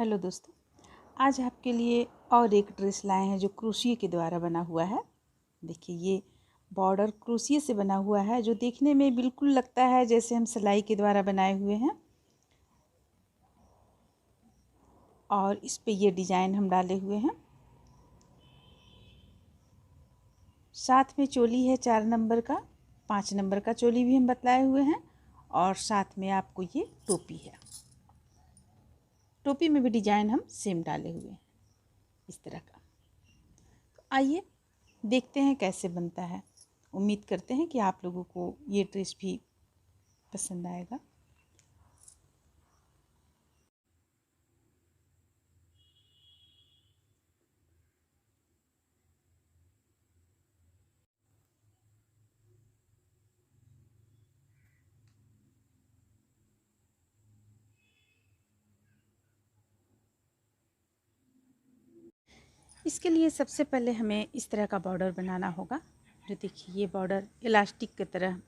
Hello दोस्तों, आज आपके लिए और एक ड्रेस लाए हैं जो क्रोशिया के द्वारा बना हुआ है। देखिए, ये बॉर्डर क्रोशिया से बना हुआ है जो देखने में बिल्कुल लगता है जैसे हम सिलाई के द्वारा बनाए हुए हैं। और इस पे ये डिज़ाइन हम डाले हुए हैं। साथ में चोली है 4 नंबर का, 5 नंबर का चोली भी हम बतलाए हुए हैं। और साथ में आपको ये टोपी है। टोपी में भी डिज़ाइन हम सेम डाले हुए हैं इस तरह का। तो आइए देखते हैं कैसे बनता है। उम्मीद करते हैं कि आप लोगों को ये ड्रेस भी पसंद आएगा। इसके लिए सबसे पहले हमें इस तरह का बॉर्डर बनाना होगा। जो देखिए, ये बॉर्डर इलास्टिक की तरह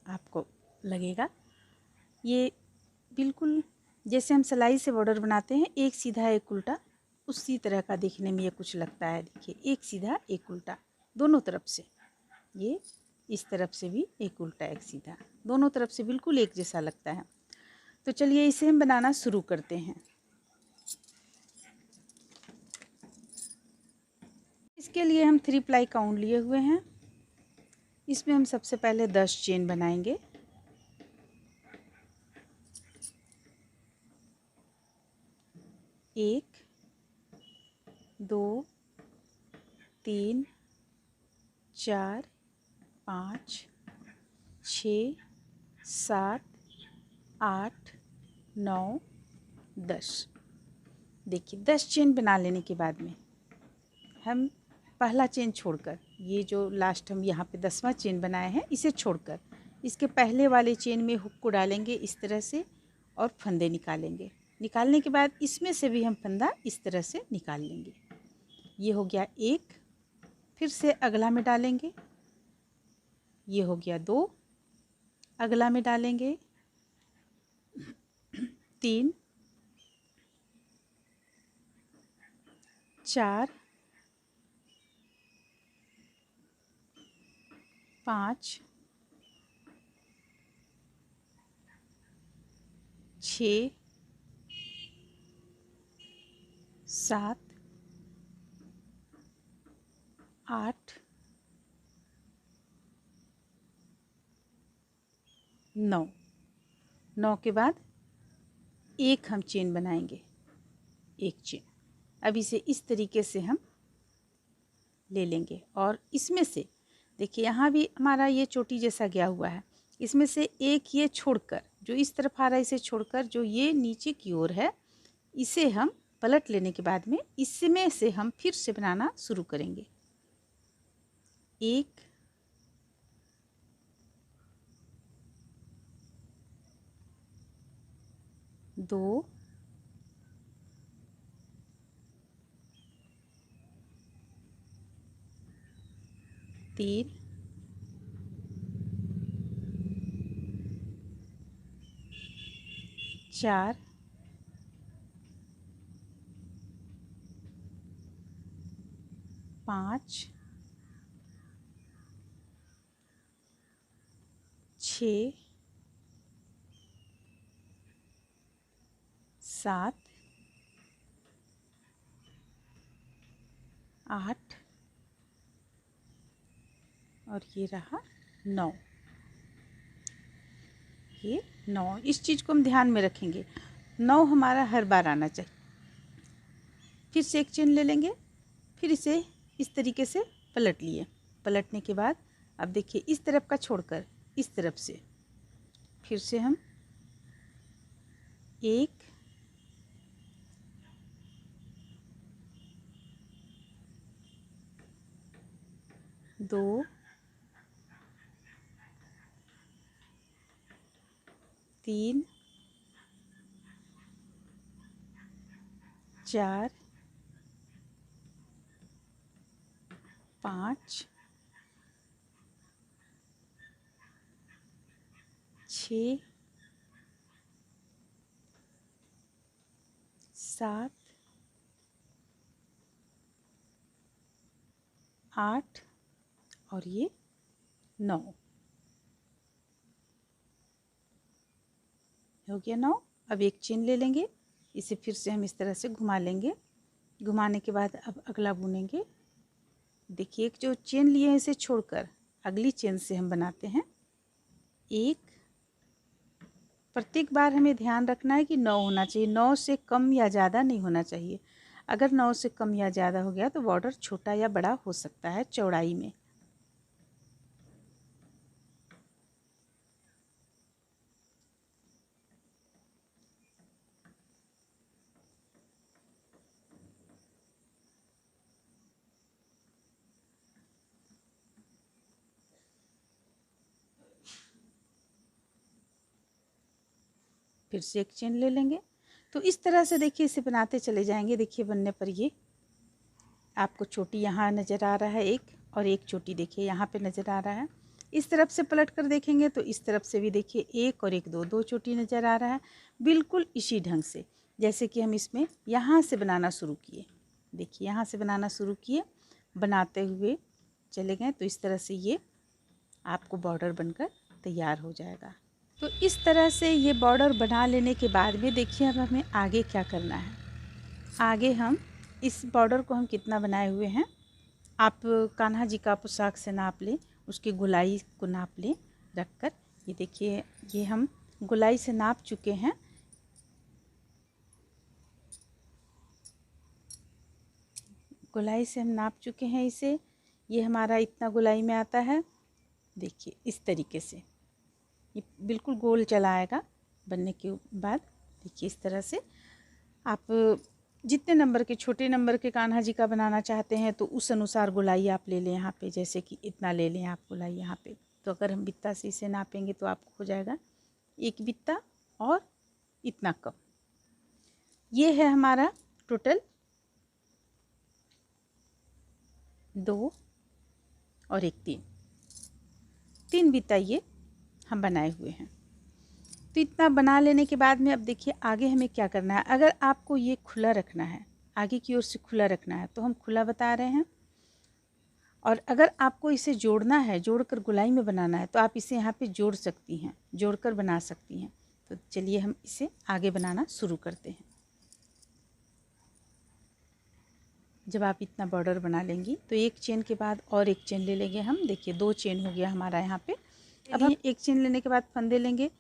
आपको लगेगा। ये बिल्कुल जैसे हम सिलाई से बॉर्डर बनाते हैं, एक सीधा एक उल्टा, उसी तरह का देखने में ये कुछ लगता है। देखिए, एक सीधा एक उल्टा दोनों तरफ से, ये इस तरफ से भी एक उल्टा एक सीधा, दोनों तरफ से बिल्कुल एक जैसा लगता है। तो चलिए इसे हम बनाना शुरू करते हैं। इसके लिए हम 3 प्लाई का ऊन लिए हुए हैं। इसमें हम सबसे पहले 10 चेन बनाएंगे। 1 2 3 4 5 6 7 8 9 10। देखिए, 10 चेन बना लेने के बाद में हम पहला चेन छोड़कर, ये जो लास्ट हम यहाँ पे 10वां चेन बनाए हैं, इसे छोड़कर इसके पहले वाले चेन में हुक को डालेंगे इस तरह से और फंदे निकालेंगे। निकालने के बाद इसमें से भी हम फंदा इस तरह से निकाल लेंगे। ये हो गया एक। फिर से अगला में डालेंगे, ये हो गया 2। अगला में डालेंगे 3 4 5 6 7 8 9। 9 के बाद एक हम चेन बनाएंगे, एक चेन। अब इसे इस तरीके से हम ले लेंगे और इसमें से देखिए, यहाँ भी हमारा ये चोटी जैसा गया हुआ है। इसमें से एक ये छोड़कर, जो इस तरफ आ रहा है इसे छोड़कर, जो ये नीचे की ओर है, इसे हम पलट लेने के बाद में इसमें से हम फिर से बनाना शुरू करेंगे। 1 2 3 4 5 6 7 8 और ये रहा 9। ये 9, इस चीज़ को हम ध्यान में रखेंगे। 9 हमारा हर बार आना चाहिए। फिर से एक चेन ले लेंगे, फिर इसे इस तरीके से पलट लिए। पलटने के बाद अब देखिए, इस तरफ का छोड़कर इस तरफ से फिर से हम 1 2 3 4 5 6 7, 8 और ये 9 हो गया 9। अब एक चेन ले लेंगे, इसे फिर से हम इस तरह से घुमा लेंगे। घुमाने के बाद अब अगला बुनेंगे। देखिए एक जो चेन लिए हैं इसे छोड़कर अगली चेन से हम बनाते हैं एक। प्रत्येक बार हमें ध्यान रखना है कि 9 होना चाहिए, 9 से कम या ज़्यादा नहीं होना चाहिए। अगर 9 से कम या ज़्यादा हो गया तो बॉर्डर छोटा या बड़ा हो सकता है चौड़ाई में। फिर से एक चेन ले लेंगे। तो इस तरह से देखिए इसे बनाते चले जाएंगे। देखिए बनने पर ये आपको चोटी यहाँ नज़र आ रहा है एक, और एक चोटी देखिए यहाँ पे नज़र आ रहा है। इस तरफ से पलट कर देखेंगे तो इस तरफ से भी देखिए एक और एक दो चोटी नज़र आ रहा है। बिल्कुल इसी ढंग से जैसे कि हम इसमें यहाँ से बनाना शुरू किए। देखिए यहाँ से बनाना शुरू किए, बनाते हुए चले गए तो इस तरह से ये आपको बॉर्डर बनकर तैयार हो जाएगा। तो इस तरह से ये बॉर्डर बना लेने के बाद में देखिए अब हमें आगे क्या करना है। आगे हम इस बॉर्डर को हम कितना बनाए हुए हैं, आप कान्हा जी का पोशाक से नाप लें, उसकी गोलाई को नाप लें रख कर। ये देखिए ये हम गोलाई से नाप चुके हैं। गोलाई से हम नाप चुके हैं इसे। ये हमारा इतना गोलाई में आता है। देखिए इस तरीके से ये बिल्कुल गोल चला आएगा बनने के बाद। देखिए इस तरह से आप जितने नंबर के, छोटे नंबर के कान्हा जी का बनाना चाहते हैं तो उस अनुसार गोलाई आप ले लें। यहाँ पे जैसे कि इतना ले लें आप गोलाई यहाँ पे। तो अगर हम बित्ता से इसे नापेंगे तो आपको हो जाएगा एक बित्ता और इतना कम। ये है हमारा टोटल 2 और एक 3 बित्ता ये हम बनाए हुए हैं। तो इतना बना लेने के बाद में अब देखिए आगे हमें क्या करना है। अगर आपको ये खुला रखना है, आगे की ओर से खुला रखना है तो हम खुला बता रहे हैं। और अगर आपको इसे जोड़ना है, जोड़कर गोलाई में बनाना है तो आप इसे यहाँ पे जोड़ सकती हैं, जोड़कर बना सकती हैं। तो चलिए हम इसे आगे बनाना शुरू करते हैं। जब आप इतना बॉर्डर बना लेंगी तो एक चेन के बाद और एक चेन ले लेंगे हम। देखिए 2 चेन हो गया हमारा यहाँ पे। अब हम एक चेन लेने के बाद फंदे लेंगे।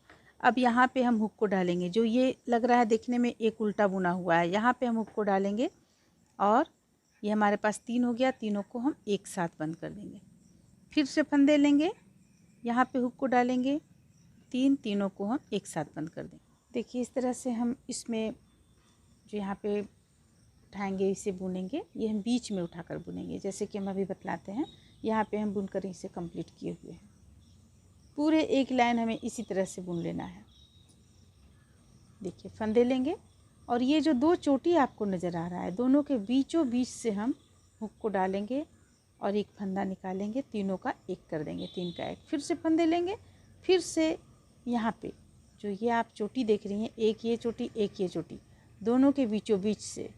अब यहाँ पे हम हुक को डालेंगे। जो ये लग रहा है देखने में एक उल्टा बुना हुआ है, यहाँ पे हम हुक को डालेंगे और ये हमारे पास 3 हो गया। तीनों को हम एक साथ बंद कर देंगे। फिर से फंदे लेंगे, यहाँ पे हुक को डालेंगे, तीनों को हम एक साथ बंद कर देंगे। देखिए इस तरह से हम इसमें जो यहाँ पे उठाएंगे इसे बुनेंगे। ये हम बीच में उठाकर बुनेंगे जैसे कि हम अभी बतलाते हैं। यहाँ पे हम बुनकर इसे कंप्लीट किए हुए हैं। पूरे एक लाइन हमें इसी तरह से बुन लेना है। देखिए फंदे लेंगे और ये जो 2 चोटी आपको नज़र आ रहा है, दोनों के बीचों बीच से हम हुक को डालेंगे और एक फंदा निकालेंगे, तीनों का एक कर देंगे, 3 का 1। फिर से फंदे लेंगे, फिर से यहाँ पे जो ये आप चोटी देख रही हैं, एक ये चोटी एक ये चोटी, दोनों के बीचों बीच से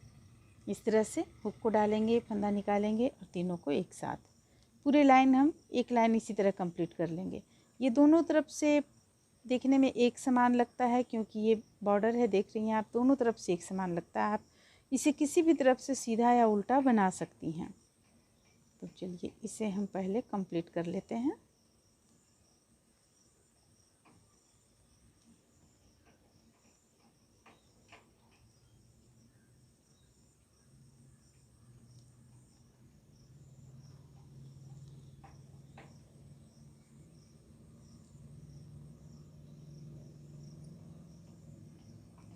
इस तरह से हुक को डालेंगे, फंदा निकालेंगे और तीनों को एक साथ। पूरे लाइन हम एक लाइन इसी तरह कंप्लीट कर लेंगे। ये दोनों तरफ से देखने में एक समान लगता है क्योंकि ये बॉर्डर है, देख रही हैं आप, दोनों तरफ से एक समान लगता है। आप इसे किसी भी तरफ से सीधा या उल्टा बना सकती हैं। तो चलिए इसे हम पहले कंप्लीट कर लेते हैं।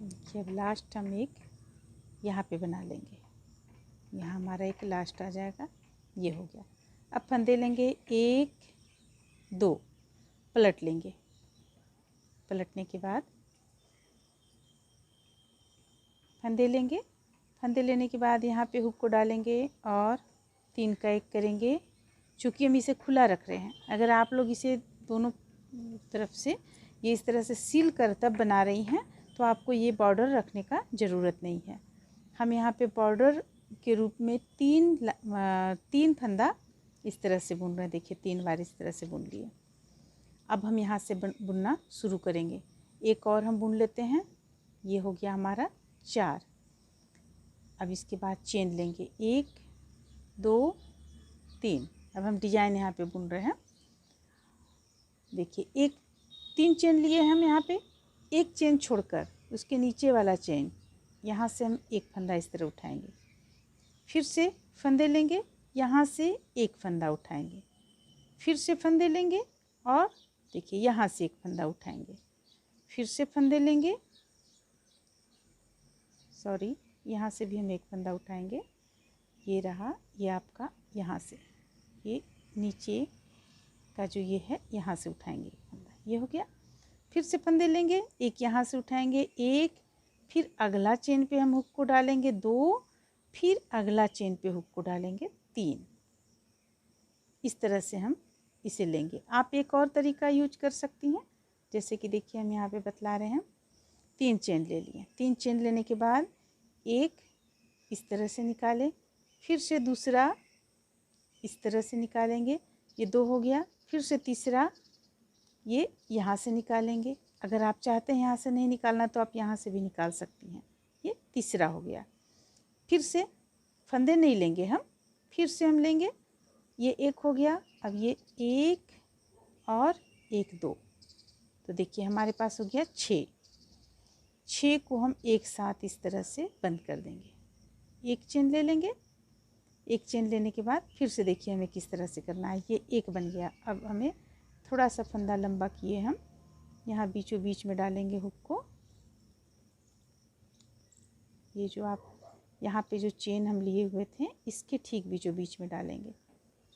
देखिए अब लास्ट हम एक यहाँ पे बना लेंगे। यहाँ हमारा एक लास्ट आ जाएगा। ये हो गया। अब फंदे लेंगे, 1 2, पलट लेंगे। पलटने के बाद फंदे लेंगे। फंदे लेने के बाद यहाँ पे हुक को डालेंगे और 3 का 1 करेंगे। चूँकि हम इसे खुला रख रहे हैं, अगर आप लोग इसे दोनों तरफ से ये इस तरह से सील कर तब बना रही हैं तो आपको ये बॉर्डर रखने का ज़रूरत नहीं है। हम यहाँ पे बॉर्डर के रूप में तीन फंदा इस तरह से बुन रहे हैं। देखिए 3 बार इस तरह से बुन लिए। अब हम यहाँ से बुनना शुरू करेंगे। एक और हम बुन लेते हैं। ये हो गया हमारा 4। अब इसके बाद चेन लेंगे 1 2 3। अब हम डिजाइन यहाँ पे बुन रहे हैं। देखिए 3 चेन लिए हम यहाँ पे। एक चेन छोड़कर उसके नीचे वाला चेन यहाँ से हम एक फंदा इस तरह उठाएंगे, फिर से फंदे लेंगे, यहाँ से एक फंदा उठाएंगे, फिर से फंदे लेंगे और देखिए यहाँ से एक फंदा उठाएंगे, फिर से फंदे लेंगे, यहाँ से भी हम एक फंदा उठाएंगे। ये रहा, ये आपका यहाँ से, ये नीचे का जो ये है यहाँ से उठाएंगे एक फंदा, ये हो गया। फिर से फंदे लेंगे, एक यहाँ से उठाएंगे, एक, फिर अगला चेन पे हम हुक को डालेंगे 2, फिर अगला चेन पे हुक को डालेंगे 3। इस तरह से हम इसे लेंगे। आप एक और तरीका यूज कर सकती हैं, जैसे कि देखिए हम यहाँ पे बतला रहे हैं। 3 चेन ले लिए। 3 चेन लेने के बाद एक इस तरह से निकालें, फिर से दूसरा इस तरह से निकालेंगे, ये 2 हो गया। फिर से तीसरा ये यहाँ से निकालेंगे। अगर आप चाहते हैं यहाँ से नहीं निकालना तो आप यहाँ से भी निकाल सकती हैं। ये तीसरा हो गया। फिर से फंदे नहीं लेंगे हम, फिर से हम लेंगे, ये 1 हो गया। अब ये 1 और 1 2, तो देखिए हमारे पास हो गया 6। 6 को हम एक साथ इस तरह से बंद कर देंगे। एक चेन ले लेंगे, एक चेन लेने के बाद फिर से देखिए हमें किस तरह से करना है। ये 1 बन गया। अब हमें थोड़ा सा फंदा लंबा किए हम यहाँ बीचों बीच में डालेंगे हुक को। ये जो आप यहाँ पे जो चेन हम लिए हुए थे इसके ठीक बीचों बीच में डालेंगे।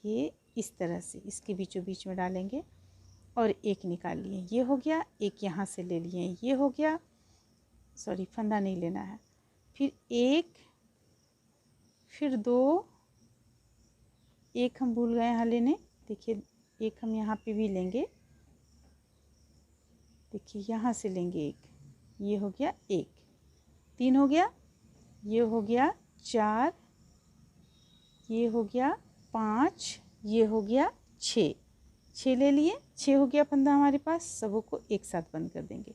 ये इस तरह से इसके बीचों बीच में डालेंगे और एक निकाल लिए, ये हो गया। एक यहाँ से ले लिए, ये हो गया। फंदा नहीं लेना है। फिर 1, फिर 2, एक हम भूल गए यहाँ लेने। देखिए एक हम यहाँ पे भी लेंगे, देखिए यहाँ से लेंगे एक, ये हो गया 1, 3 हो गया, ये हो गया 4, ये हो गया 5, ये हो गया 6। 6 ले लिए, 6 हो गया फंदा हमारे पास। सबों को एक साथ बंद कर देंगे।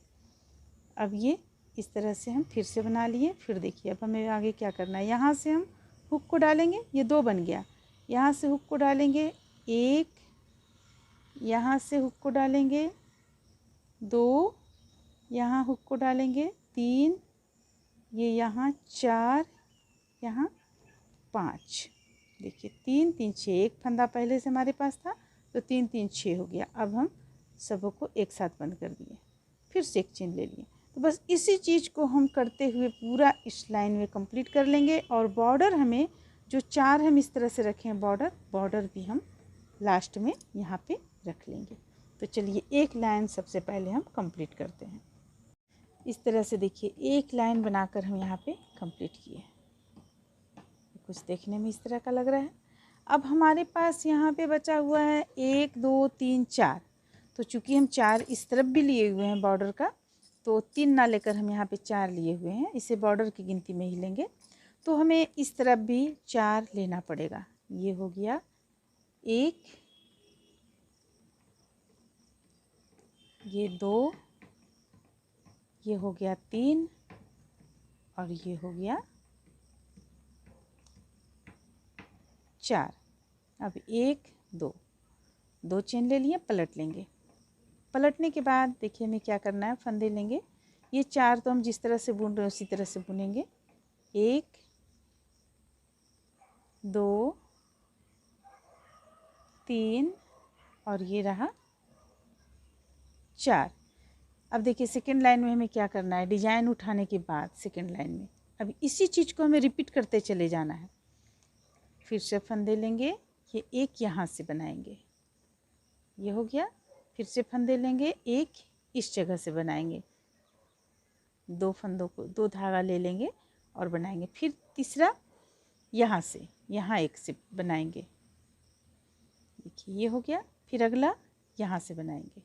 अब ये इस तरह से हम फिर से बना लिए। फिर देखिए अब हमें आगे क्या करना है। यहाँ से हम हुक को डालेंगे, ये 2 बन गया। यहाँ से हुक को डालेंगे 1, यहाँ से हुक को डालेंगे 2, यहाँ हुक को डालेंगे 3, ये यहाँ 4, यहाँ 5। देखिए 3 3 6, एक फंदा पहले से हमारे पास था तो 3 3 6 हो गया। अब हम सबों को एक साथ बंद कर दिए, फिर से एक चेन ले लिए। तो बस इसी चीज़ को हम करते हुए पूरा इस लाइन में कंप्लीट कर लेंगे। और बॉर्डर हमें जो 4 हम इस तरह से रखे हैं बॉर्डर भी हम लास्ट में यहाँ पे रख लेंगे। तो चलिए एक लाइन सबसे पहले हम कंप्लीट करते हैं। इस तरह से देखिए एक लाइन बनाकर हम यहाँ पे कंप्लीट किए। कुछ देखने में इस तरह का लग रहा है। अब हमारे पास यहाँ पे बचा हुआ है 1 2 3 4। तो चूँकि हम 4 इस तरफ भी लिए हुए हैं बॉर्डर का, तो 3 ना लेकर हम यहाँ पे 4 लिए हुए हैं। इसे बॉर्डर की गिनती में ही लेंगे, तो हमें इस तरफ भी 4 लेना पड़ेगा। ये हो गया 1, ये 2, ये हो गया 3 और ये हो गया 4। अब 1 2 चेन ले लिए, पलट लेंगे। पलटने के बाद देखिए हमें क्या करना है, फंदे लेंगे। ये 4 तो हम जिस तरह से बुन रहे हैं उसी तरह से बुनेंगे। 1 2 3 और ये रहा 4। अब देखिए सेकेंड लाइन में हमें क्या करना है, डिजाइन उठाने के बाद सेकेंड लाइन में अब इसी चीज़ को हमें रिपीट करते चले जाना है। फिर से फंदे लेंगे, ये एक यहाँ से बनाएंगे, ये हो गया। फिर से फंदे लेंगे, एक इस जगह से बनाएंगे, 2 फंदों को 2 धागा ले लेंगे और बनाएंगे। फिर तीसरा यहाँ से यहाँ एक से बनाएंगे, देखिए ये हो गया। फिर अगला यहाँ से बनाएंगे,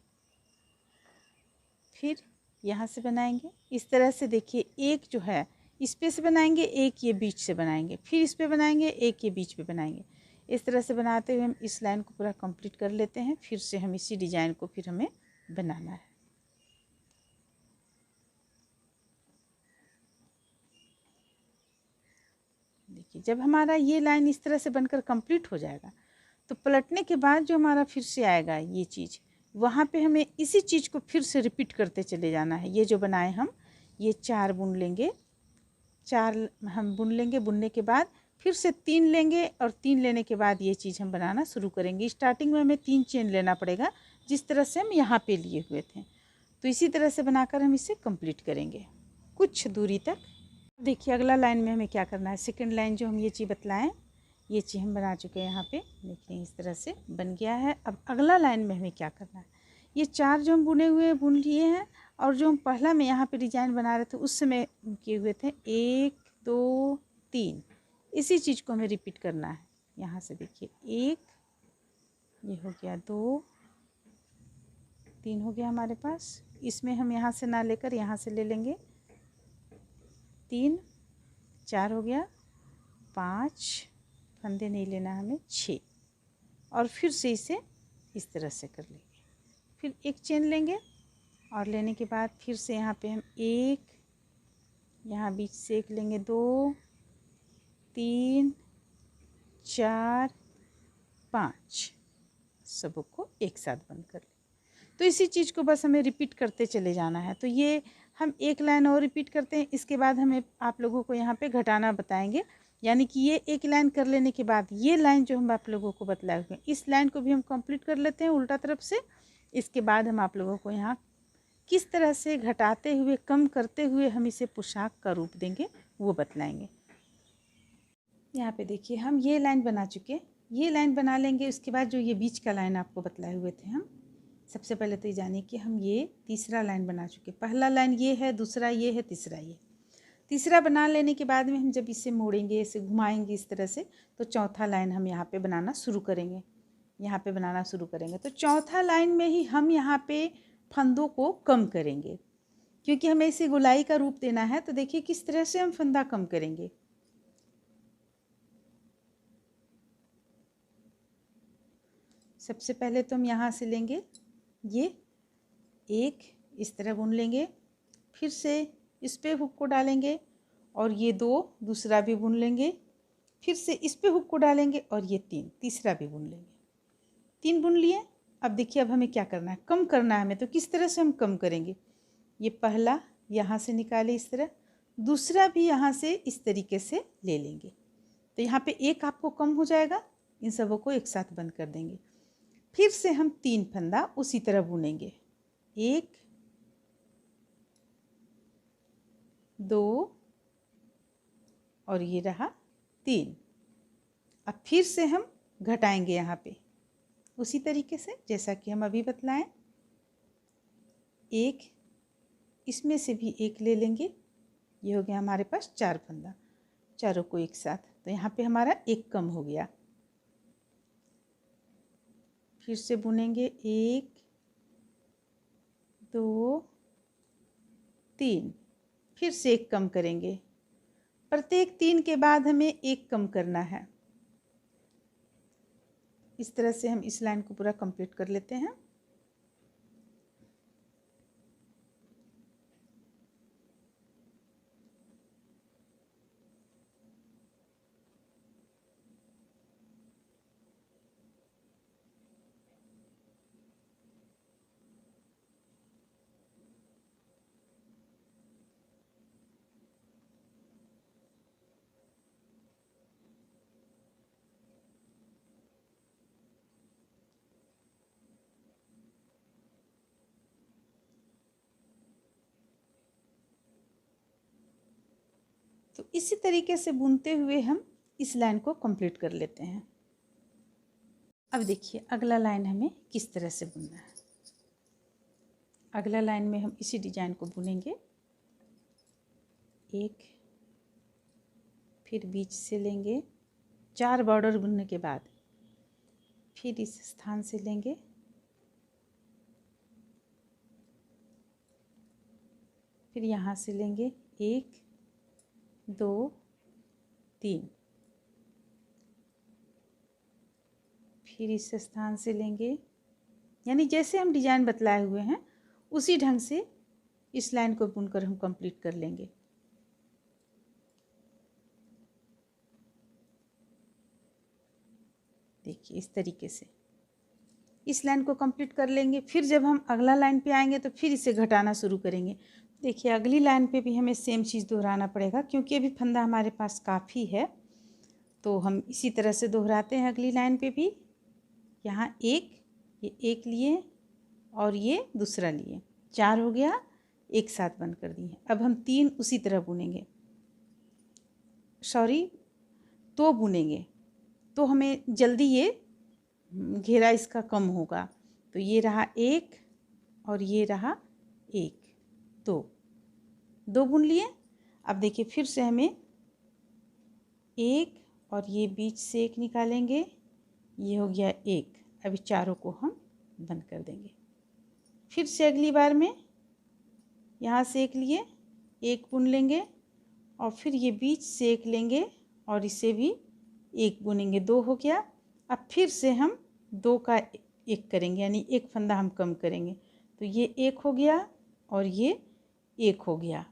फिर यहाँ से बनाएंगे। इस तरह से देखिए एक जो है इस पे से बनाएंगे, एक ये बीच से बनाएंगे, फिर इस पे बनाएंगे, एक ये बीच पे बनाएंगे। इस तरह से बनाते हुए हम इस लाइन को पूरा कंप्लीट कर लेते हैं। फिर से हम इसी डिजाइन को फिर हमें बनाना है। देखिए जब हमारा ये लाइन इस तरह से बनकर कंप्लीट हो जाएगा तो पलटने के बाद जो हमारा फिर से आएगा ये चीज़, वहाँ पे हमें इसी चीज़ को फिर से रिपीट करते चले जाना है। ये जो बनाए हम ये 4 बुन लेंगे, 4 हम बुन लेंगे। बुनने के बाद फिर से 3 लेंगे और 3 लेने के बाद ये चीज़ हम बनाना शुरू करेंगे। स्टार्टिंग में हमें 3 चेन लेना पड़ेगा जिस तरह से हम यहाँ पे लिए हुए थे। तो इसी तरह से बनाकर हम इसे कंप्लीट करेंगे कुछ दूरी तक। देखिए अगला लाइन में हमें क्या करना है। सेकंड लाइन जो हम ये चीज़ बतलाएं ये चीज़ हम बना चुके हैं। यहाँ पे देखिए इस तरह से बन गया है। अब अगला लाइन में हमें क्या करना है, ये 4 जो हम बुने हुए बुन लिए हैं और जो हम पहला में यहाँ पे डिजाइन बना रहे थे उस समय किए हुए थे 1 2 3, इसी चीज़ को हमें रिपीट करना है। यहाँ से देखिए 1, ये हो गया 2, 3 हो गया हमारे पास। इसमें हम यहाँ से ना लेकर यहाँ से ले लेंगे 3, 4 हो गया, 5 फंदे नहीं लेना हमें, 6, और फिर से इसे इस तरह से कर लेंगे। फिर एक चेन लेंगे और लेने के बाद फिर से यहाँ पे हम 1, यहाँ बीच से एक लेंगे, 2 3 4 5, सबको एक साथ बंद कर लें। तो इसी चीज़ को बस हमें रिपीट करते चले जाना है। तो ये हम एक लाइन और रिपीट करते हैं। इसके बाद हमें आप लोगों को यहाँ पे घटाना बताएंगे, यानी कि ये एक लाइन कर लेने के बाद ये लाइन जो हम आप लोगों को बतलाए हुए हैं इस लाइन को भी हम कंप्लीट कर लेते हैं उल्टा तरफ से। इसके बाद हम आप लोगों को यहाँ किस तरह से घटाते हुए कम करते हुए हम इसे पोशाक का रूप देंगे वो बतलाएंगे। यहाँ पे देखिए हम ये लाइन बना चुके, ये लाइन बना लेंगे। उसके बाद जो ये बीच का लाइन आपको बतलाए हुए थे हम, सबसे पहले तो ये जानिए कि हम ये तीसरा लाइन बना चुके। पहला लाइन ये है, दूसरा ये है, तीसरा ये। तीसरा बना लेने के बाद में हम जब इसे मोड़ेंगे, इसे घुमाएंगे इस तरह से, तो चौथा लाइन हम यहाँ पे बनाना शुरू करेंगे। यहाँ पे बनाना शुरू करेंगे तो चौथा लाइन में ही हम यहाँ पे फंदों को कम करेंगे, क्योंकि हमें इसे गोलाई का रूप देना है। तो देखिए किस तरह से हम फंदा कम करेंगे। सबसे पहले तो हम यहाँ से लेंगे ये एक, इस तरह बुन लेंगे, फिर से इस पे हुक को डालेंगे और ये 2 दूसरा भी बुन लेंगे, फिर से इस पे हुक को डालेंगे और ये 3 तीसरा भी बुन लेंगे। 3 बुन लिए। अब देखिए अब हमें क्या करना है, कम करना है हमें। तो किस तरह से हम कम करेंगे, ये पहला यहाँ से निकाले इस तरह, दूसरा भी यहाँ से इस तरीके से ले लेंगे। तो यहाँ पे एक आपको कम हो जाएगा, इन सबों को एक साथ बंद कर देंगे। फिर से हम 3 फंदा उसी तरह बुनेंगे, 1 2 और ये रहा 3। अब फिर से हम घटाएंगे यहाँ पे उसी तरीके से जैसा कि हम अभी बतलाएं। 1, इसमें से भी एक ले लेंगे, ये हो गया हमारे पास 4 फंदा, चारों को एक साथ। तो यहाँ पे हमारा एक कम हो गया। फिर से बुनेंगे 1 2 3, फिर से एक कम करेंगे। प्रत्येक 3 के बाद हमें एक कम करना है। इस तरह से हम इस लाइन को पूरा कंप्लीट कर लेते हैं। तो इसी तरीके से बुनते हुए हम इस लाइन को कंप्लीट कर लेते हैं। अब देखिए अगला लाइन हमें किस तरह से बुनना है। अगला लाइन में हम इसी डिजाइन को बुनेंगे, एक, फिर बीच से लेंगे, 4 बॉर्डर बुनने के बाद फिर इस स्थान से लेंगे, फिर यहाँ से लेंगे 1 2 3, फिर इस स्थान से लेंगे, यानी जैसे हम डिजाइन बतलाए हुए हैं उसी ढंग से इस लाइन को बुनकर हम कंप्लीट कर लेंगे। देखिए इस तरीके से इस लाइन को कंप्लीट कर लेंगे। फिर जब हम अगला लाइन पे आएंगे तो फिर इसे घटाना शुरू करेंगे। देखिए अगली लाइन पे भी हमें सेम चीज़ दोहराना पड़ेगा, क्योंकि अभी फंदा हमारे पास काफ़ी है, तो हम इसी तरह से दोहराते हैं अगली लाइन पे भी। यहाँ ये एक लिए और ये दूसरा लिए, 4 हो गया, एक साथ बंद कर दिए। अब हम 3 उसी तरह बुनेंगे, सॉरी 2 बुनेंगे, तो हमें जल्दी ये घेरा इसका कम होगा। तो ये रहा 1 और ये रहा 1, 2 बुन लिए। अब देखिए फिर से हमें 1 और ये बीच से 1 निकालेंगे, ये हो गया 1। अभी चारों को हम बंद कर देंगे। फिर से अगली बार में यहाँ से 1 लिए, 1 बुन लेंगे और फिर ये बीच से 1 लेंगे और इसे भी 1 बुनेंगे, 2 हो गया। अब फिर से हम 2 का 1 करेंगे, यानी 1 फंदा हम कम करेंगे, तो ये 1 हो गया और ये 1 हो गया।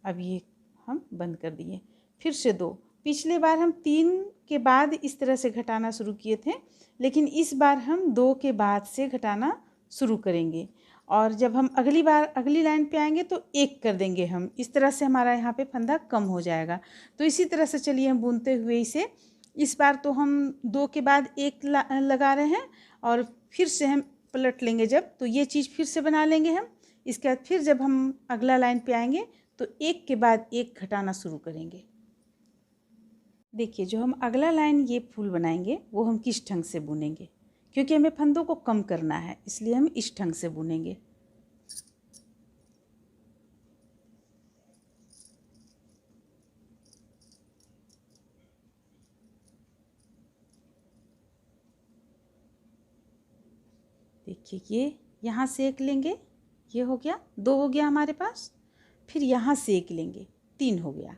अब ये हम बंद कर दिए। फिर से 2, पिछले बार हम 3 के बाद इस तरह से घटाना शुरू किए थे, लेकिन इस बार हम 2 के बाद से घटाना शुरू करेंगे। और जब हम अगली बार अगली लाइन पे आएंगे तो 1 कर देंगे हम, इस तरह से हमारा यहाँ पे फंदा कम हो जाएगा। तो इसी तरह से चलिए हम बुनते हुए इसे, इस बार तो हम 2 के बाद 1 लगा रहे हैं और फिर से हम पलट लेंगे जब, तो ये चीज़ फिर से बना लेंगे हम। इसके बाद फिर जब हम अगला लाइन पे आएंगे तो 1 के बाद 1 घटाना शुरू करेंगे। देखिए जो हम अगला लाइन ये फूल बनाएंगे वो हम किस ढंग से बुनेंगे, क्योंकि हमें फंदों को कम करना है, इसलिए हम इस ढंग से बुनेंगे। देखिए ये यहाँ से 1 लेंगे, ये हो गया, 2 हो गया हमारे पास। फिर यहाँ से 1 लेंगे, 3 हो गया।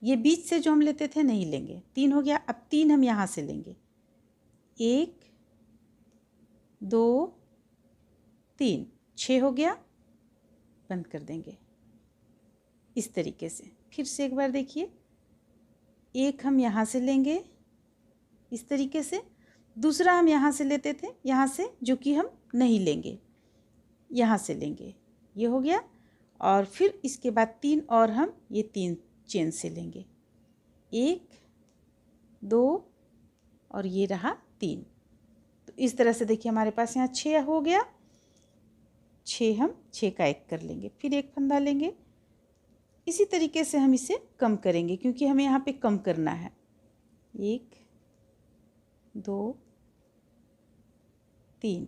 ये बीच से जो हम लेते थे नहीं लेंगे, 3 हो गया। अब 3 हम यहाँ से लेंगे, 1 2 3, 6 हो गया, बंद कर देंगे इस तरीके से। फिर से एक बार देखिए, 1 हम यहाँ से लेंगे इस तरीके से, दूसरा हम यहाँ से लेते थे, यहाँ से जो कि हम नहीं लेंगे, यहाँ से लेंगे, ये हो गया। और फिर इसके बाद 3 और हम ये 3 चेन से लेंगे, 1 2 और ये रहा 3। तो इस तरह से देखिए हमारे पास यहाँ 6 हो गया, 6 हम 6 का 1 कर लेंगे, फिर एक फंदा लेंगे। इसी तरीके से हम इसे कम करेंगे, क्योंकि हमें यहाँ पे कम करना है। 1 2 3,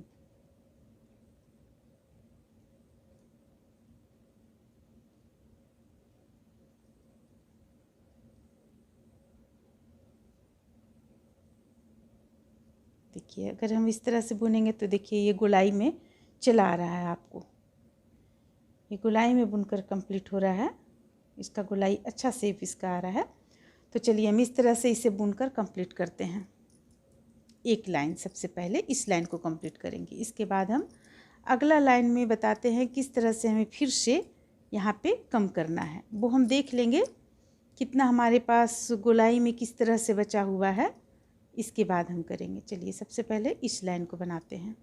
देखिए अगर हम इस तरह से बुनेंगे तो देखिए ये गोलाई में चला आ रहा है, आपको ये गोलाई में बुनकर कंप्लीट हो रहा है। इसका गोलाई अच्छा शेप इसका आ रहा है। तो चलिए हम इस तरह से इसे बुनकर कंप्लीट करते हैं। एक लाइन सबसे पहले इस लाइन को कंप्लीट करेंगे, इसके बाद हम अगला लाइन में बताते हैं किस तरह से हमें फिर से यहाँ पे कम करना है। वो हम देख लेंगे कितना हमारे पास गोलाई में किस तरह से बचा हुआ है, इसके बाद हम करेंगे। चलिए सबसे पहले इस लाइन को बनाते हैं।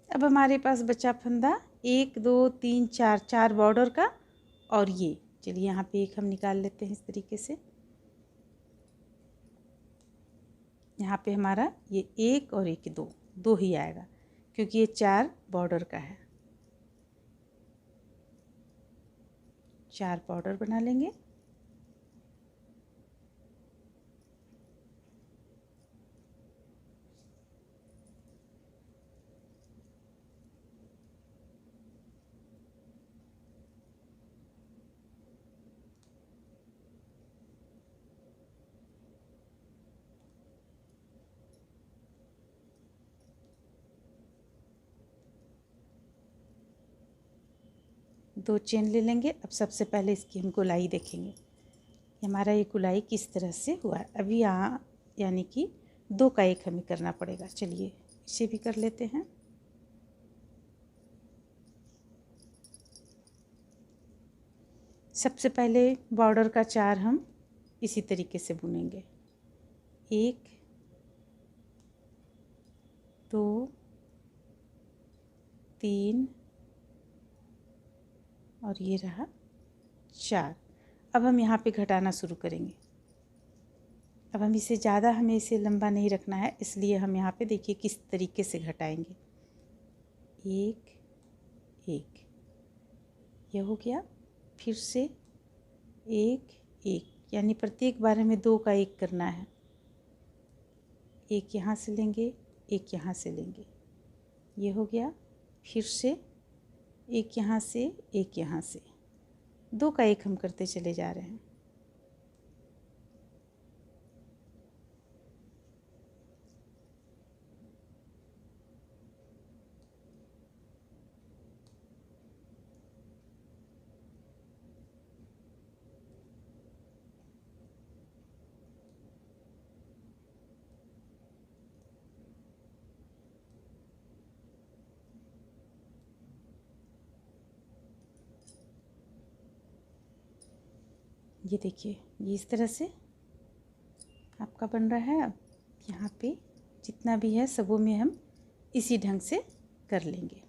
अब हमारे पास बचा फंदा 1 2 3 4 4 बॉर्डर का। और ये चलिए यहाँ पे एक हम निकाल लेते हैं इस तरीके से। यहाँ पे हमारा ये 1 और 1 2 2 ही आएगा क्योंकि ये 4 बॉर्डर का है। 4 बॉर्डर बना लेंगे। दो चेन ले लेंगे। अब सबसे पहले इसकी हम गोलाई देखेंगे, हमारा ये गोलाई किस तरह से हुआ है। अभी यहाँ यानी कि 2 का 1 हमें करना पड़ेगा। चलिए इसे भी कर लेते हैं। सबसे पहले बॉर्डर का 4 हम इसी तरीके से बुनेंगे। 1 2 3 और ये रहा 4। अब हम यहाँ पे घटाना शुरू करेंगे। अब हम इसे ज़्यादा हमें इसे लंबा नहीं रखना है, इसलिए हम यहाँ पे देखिए किस तरीके से घटाएंगे। 1 1 यह हो गया। फिर से 1 1 यानी प्रत्येक बार हमें 2 का 1 करना है। 1 यहाँ से लेंगे, 1 यहाँ से लेंगे, ये हो गया। फिर से 1 यहाँ से, 1 यहाँ से, 2 का 1 हम करते चले जा रहे हैं। ये देखिए ये इस तरह से आपका बन रहा है। अब यहाँ पे जितना भी है सबों में हम इसी ढंग से कर लेंगे।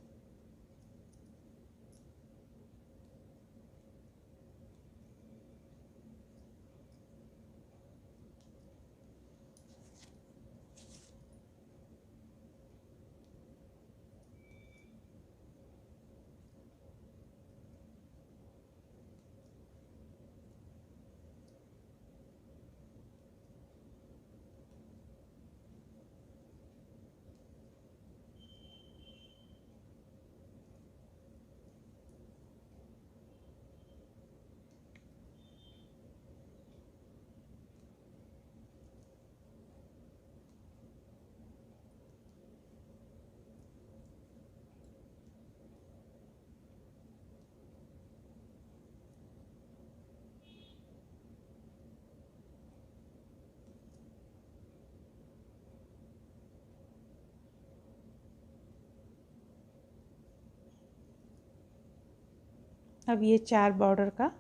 अब ये 4 बॉर्डर का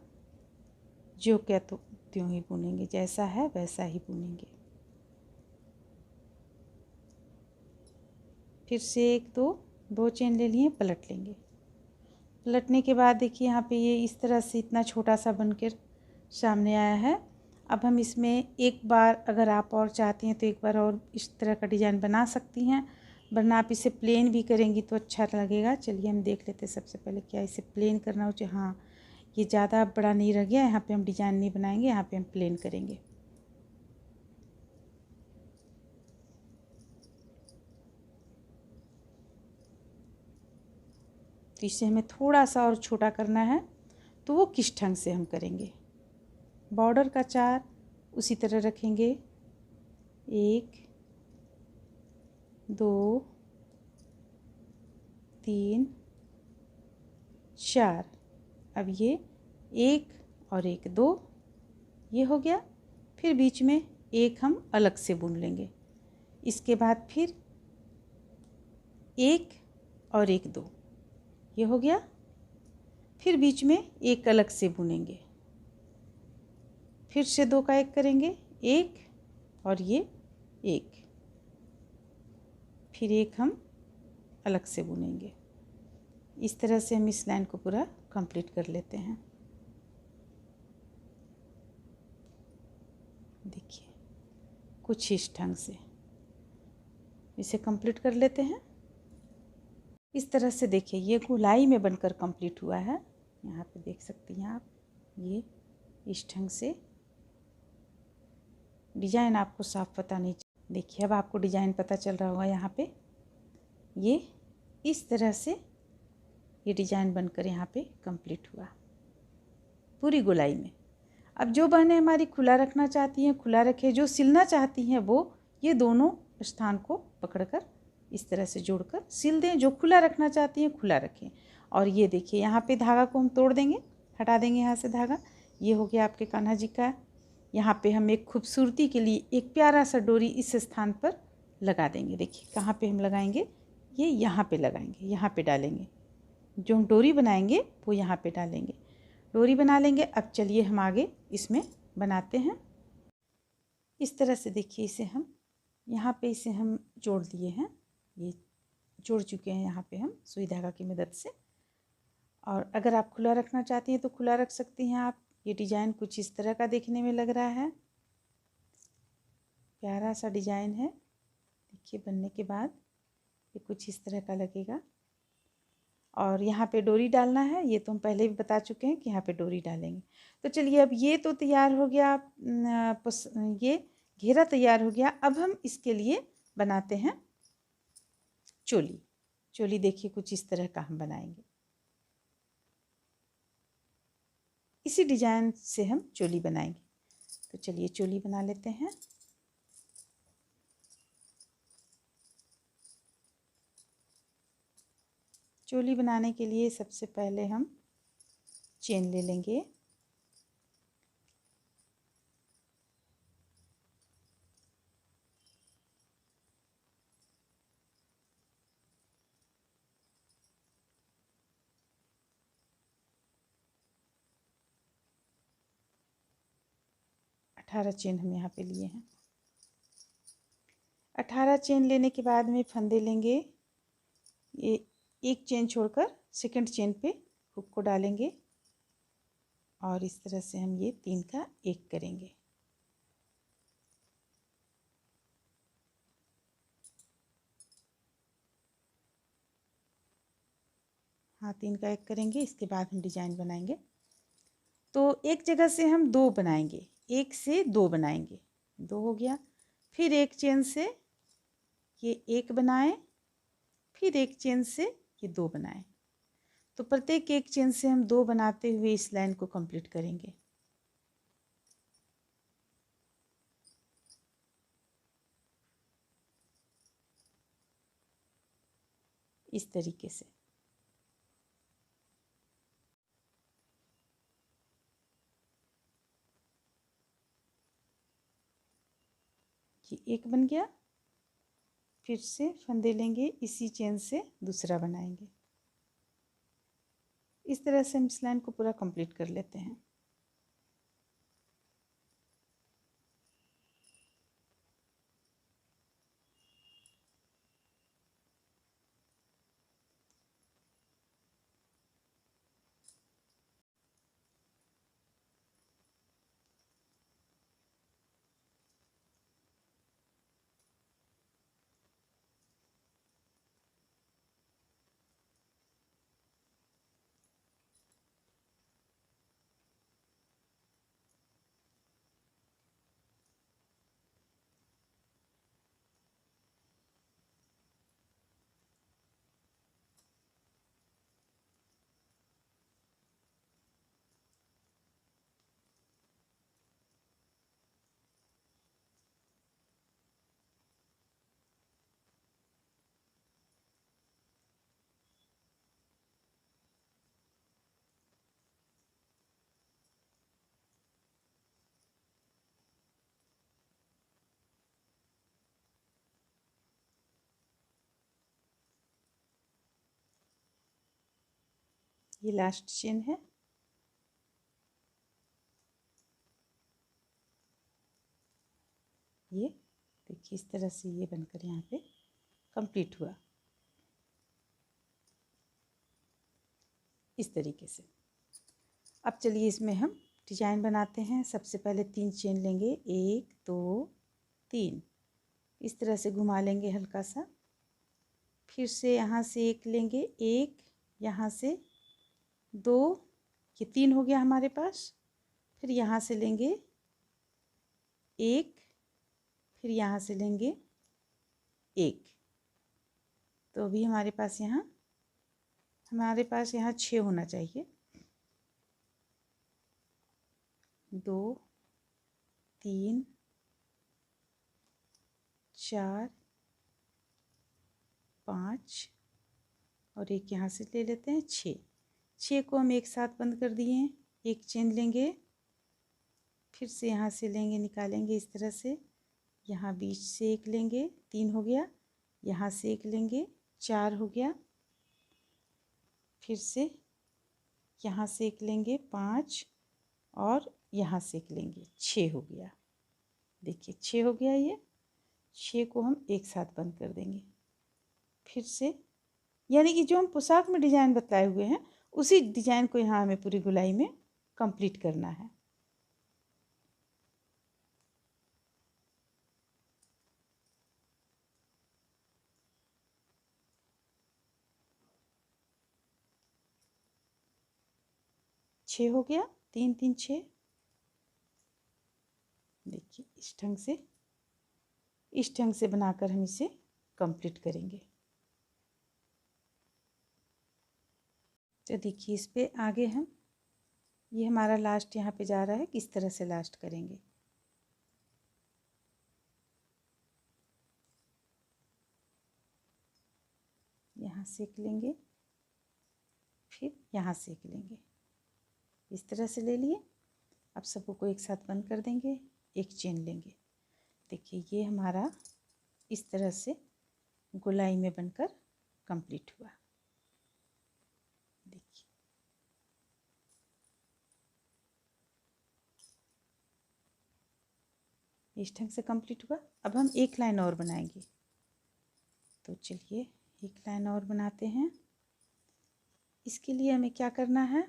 जो क्या तो त्यों ही बुनेंगे, जैसा है वैसा ही बुनेंगे। फिर से 1 2 चेन ले लिए, पलट लेंगे। पलटने के बाद देखिए यहाँ पे ये इस तरह से इतना छोटा सा बनकर सामने आया है। अब हम इसमें एक बार अगर आप और चाहती हैं तो एक बार और इस तरह का डिज़ाइन बना सकती हैं, वरना आप इसे प्लेन भी करेंगी तो अच्छा लगेगा। चलिए हम देख लेते हैं सबसे पहले क्या इसे प्लेन करना हो। हाँ ये ज़्यादा बड़ा नहीं रह गया, यहाँ पे हम डिज़ाइन नहीं बनाएंगे, यहाँ पे हम प्लेन करेंगे। तो इसे हमें थोड़ा सा और छोटा करना है, तो वो किस ढंग से हम करेंगे। बॉर्डर का 4 उसी तरह रखेंगे। 1 2 3 4। अब ये 1 और 1 2 ये हो गया। फिर बीच में 1 हम अलग से बुन लेंगे। इसके बाद फिर 1 और 1 2 ये हो गया। फिर बीच में 1 अलग से बुनेंगे। फिर से 2 का 1 करेंगे, 1 और ये 1। फिर 1 हम अलग से बुनेंगे। इस तरह से हम इस लाइन को पूरा कंप्लीट कर लेते हैं। देखिए कुछ इस ढंग से इसे कंप्लीट कर लेते हैं। इस तरह से देखिए ये गोलाई में बनकर कंप्लीट हुआ है। यहाँ पे देख सकती हैं आप, ये इस ढंग से डिजाइन आपको साफ पता नहीं। देखिए अब आपको डिजाइन पता चल रहा होगा। यहाँ पे ये इस तरह से ये डिजाइन बनकर यहाँ पे कंप्लीट हुआ पूरी गोलाई में। अब जो बहनें हमारी खुला रखना चाहती हैं खुला रखें, जो सिलना चाहती हैं वो ये दोनों स्थान को पकड़कर इस तरह से जोड़कर सिल दें। जो खुला रखना चाहती हैं खुला रखें। और ये देखिए यहाँ पे धागा को हम तोड़ देंगे, हटा देंगे यहाँ से धागा। ये हो गया आपके कान्हा जी का। यहाँ पे हम एक खूबसूरती के लिए एक प्यारा सा डोरी इस स्थान पर लगा देंगे। देखिए कहाँ पे हम लगाएंगे, ये यहाँ पे लगाएंगे, यहाँ पे डालेंगे। जो हम डोरी बनाएंगे वो यहाँ पे डालेंगे, डोरी बना लेंगे। अब चलिए हम आगे इसमें बनाते हैं। इस तरह से देखिए इसे हम यहाँ पे इसे हम जोड़ दिए हैं, ये जोड़ चुके हैं यहाँ पे हम सुई धागा की मदद से। और अगर आप खुला रखना चाहती हैं तो खुला रख सकती हैं आप। ये डिजाइन कुछ इस तरह का देखने में लग रहा है, प्यारा सा डिजाइन है। देखिए बनने के बाद ये कुछ इस तरह का लगेगा। और यहाँ पे डोरी डालना है, ये तो हम पहले भी बता चुके हैं कि यहाँ पे डोरी डालेंगे। तो चलिए अब ये तो तैयार हो गया, ये घेरा तैयार हो गया। अब हम इसके लिए बनाते हैं चोली। चोली देखिए कुछ इस तरह का हम बनाएंगे। इसी डिजाइन से हम चोली बनाएंगे। तो चलिए चोली बना लेते हैं। चोली बनाने के लिए सबसे पहले हम चेन ले लेंगे। अठारह चेन हम यहाँ पे लिए हैं। 18 चेन लेने के बाद में फंदे लेंगे। ये एक चेन छोड़कर सेकंड चेन पे हुक को डालेंगे और इस तरह से हम ये 3 का 1 करेंगे। हाँ 3 का 1 करेंगे। इसके बाद हम डिजाइन बनाएंगे। तो एक जगह से हम 2 बनाएंगे, 1 से 2 बनाएंगे, 2 हो गया। फिर एक चेन से ये 1 बनाएं, फिर एक चेन से ये 2 बनाएं। तो प्रत्येक एक चेन से हम 2 बनाते हुए इस लाइन को कंप्लीट करेंगे। इस तरीके से ये एक बन गया। फिर से फंदे लेंगे, इसी चेन से दूसरा बनाएंगे। इस तरह से हम इस लाइन को पूरा कंप्लीट कर लेते हैं। ये लास्ट चेन है। ये देखिए इस तरह से ये बनकर यहाँ पे कंप्लीट हुआ। इस तरीके से। अब चलिए इसमें हम डिजाइन बनाते हैं। सबसे पहले 3 चेन लेंगे, 1 2 3, इस तरह से घुमा लेंगे हल्का सा। फिर से यहाँ से एक लेंगे, 1 यहाँ से 2, ये 3 हो गया हमारे पास। फिर यहाँ से लेंगे 1, फिर यहाँ से लेंगे 1। तो अभी हमारे पास यहाँ 6 होना चाहिए। 2 3 4 5 और एक यहाँ से ले लेते हैं 6। 6 को हम एक साथ बंद कर दिए हैं। एक चेन लेंगे, फिर से यहाँ से लेंगे, निकालेंगे इस तरह से। यहाँ बीच से एक लेंगे, 3 हो गया। यहाँ से एक लेंगे, 4 हो गया। फिर से यहाँ से एक लेंगे, 5 और यहाँ से एक लेंगे, 6 हो गया। देखिए 6 हो गया। ये 6 को हम एक साथ बंद कर देंगे। फिर से यानी कि जो हम पोशाक में डिजाइन बताए हुए हैं उसी डिजाइन को यहाँ हमें पूरी गोलाई में कंप्लीट करना है। छः हो गया, 3 3 6। देखिए इस ढंग से बनाकर हम इसे कंप्लीट करेंगे। तो देखिए इस पे आगे हम ये हमारा लास्ट यहाँ पे जा रहा है, किस तरह से लास्ट करेंगे। यहाँ से एक लेंगे, फिर यहाँ से एक लेंगे, इस तरह से ले लिए। अब सबको एक साथ बंद कर देंगे, एक चेन लेंगे। देखिए ये हमारा इस तरह से गोलाई में बनकर कंप्लीट हुआ। देखिए इस ढंग से कंप्लीट हुआ। अब हम एक लाइन और बनाएंगे। तो चलिए एक लाइन और बनाते हैं। इसके लिए हमें क्या करना है,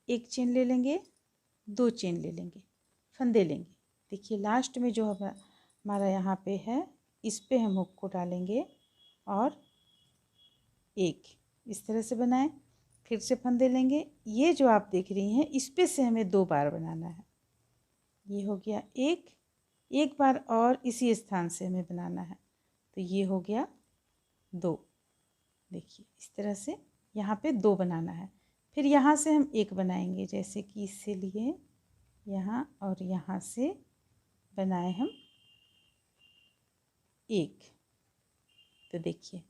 एक चेन ले लेंगे, 2 चेन ले लेंगे, फंदे लेंगे। देखिए लास्ट में जो हमारा यहाँ पे है, इस पे हम हुक को डालेंगे और एक इस तरह से बनाएं। फिर से फंदे लेंगे। ये जो आप देख रही हैं इस पे से हमें 2 बार बनाना है। ये हो गया एक बार और इसी स्थान से हमें बनाना है। तो ये हो गया 2। देखिए इस तरह से यहाँ पे 2 बनाना है। फिर यहाँ से हम एक बनाएंगे, जैसे कि इससे लिए यहाँ और यहाँ से बनाए हम एक। तो देखिए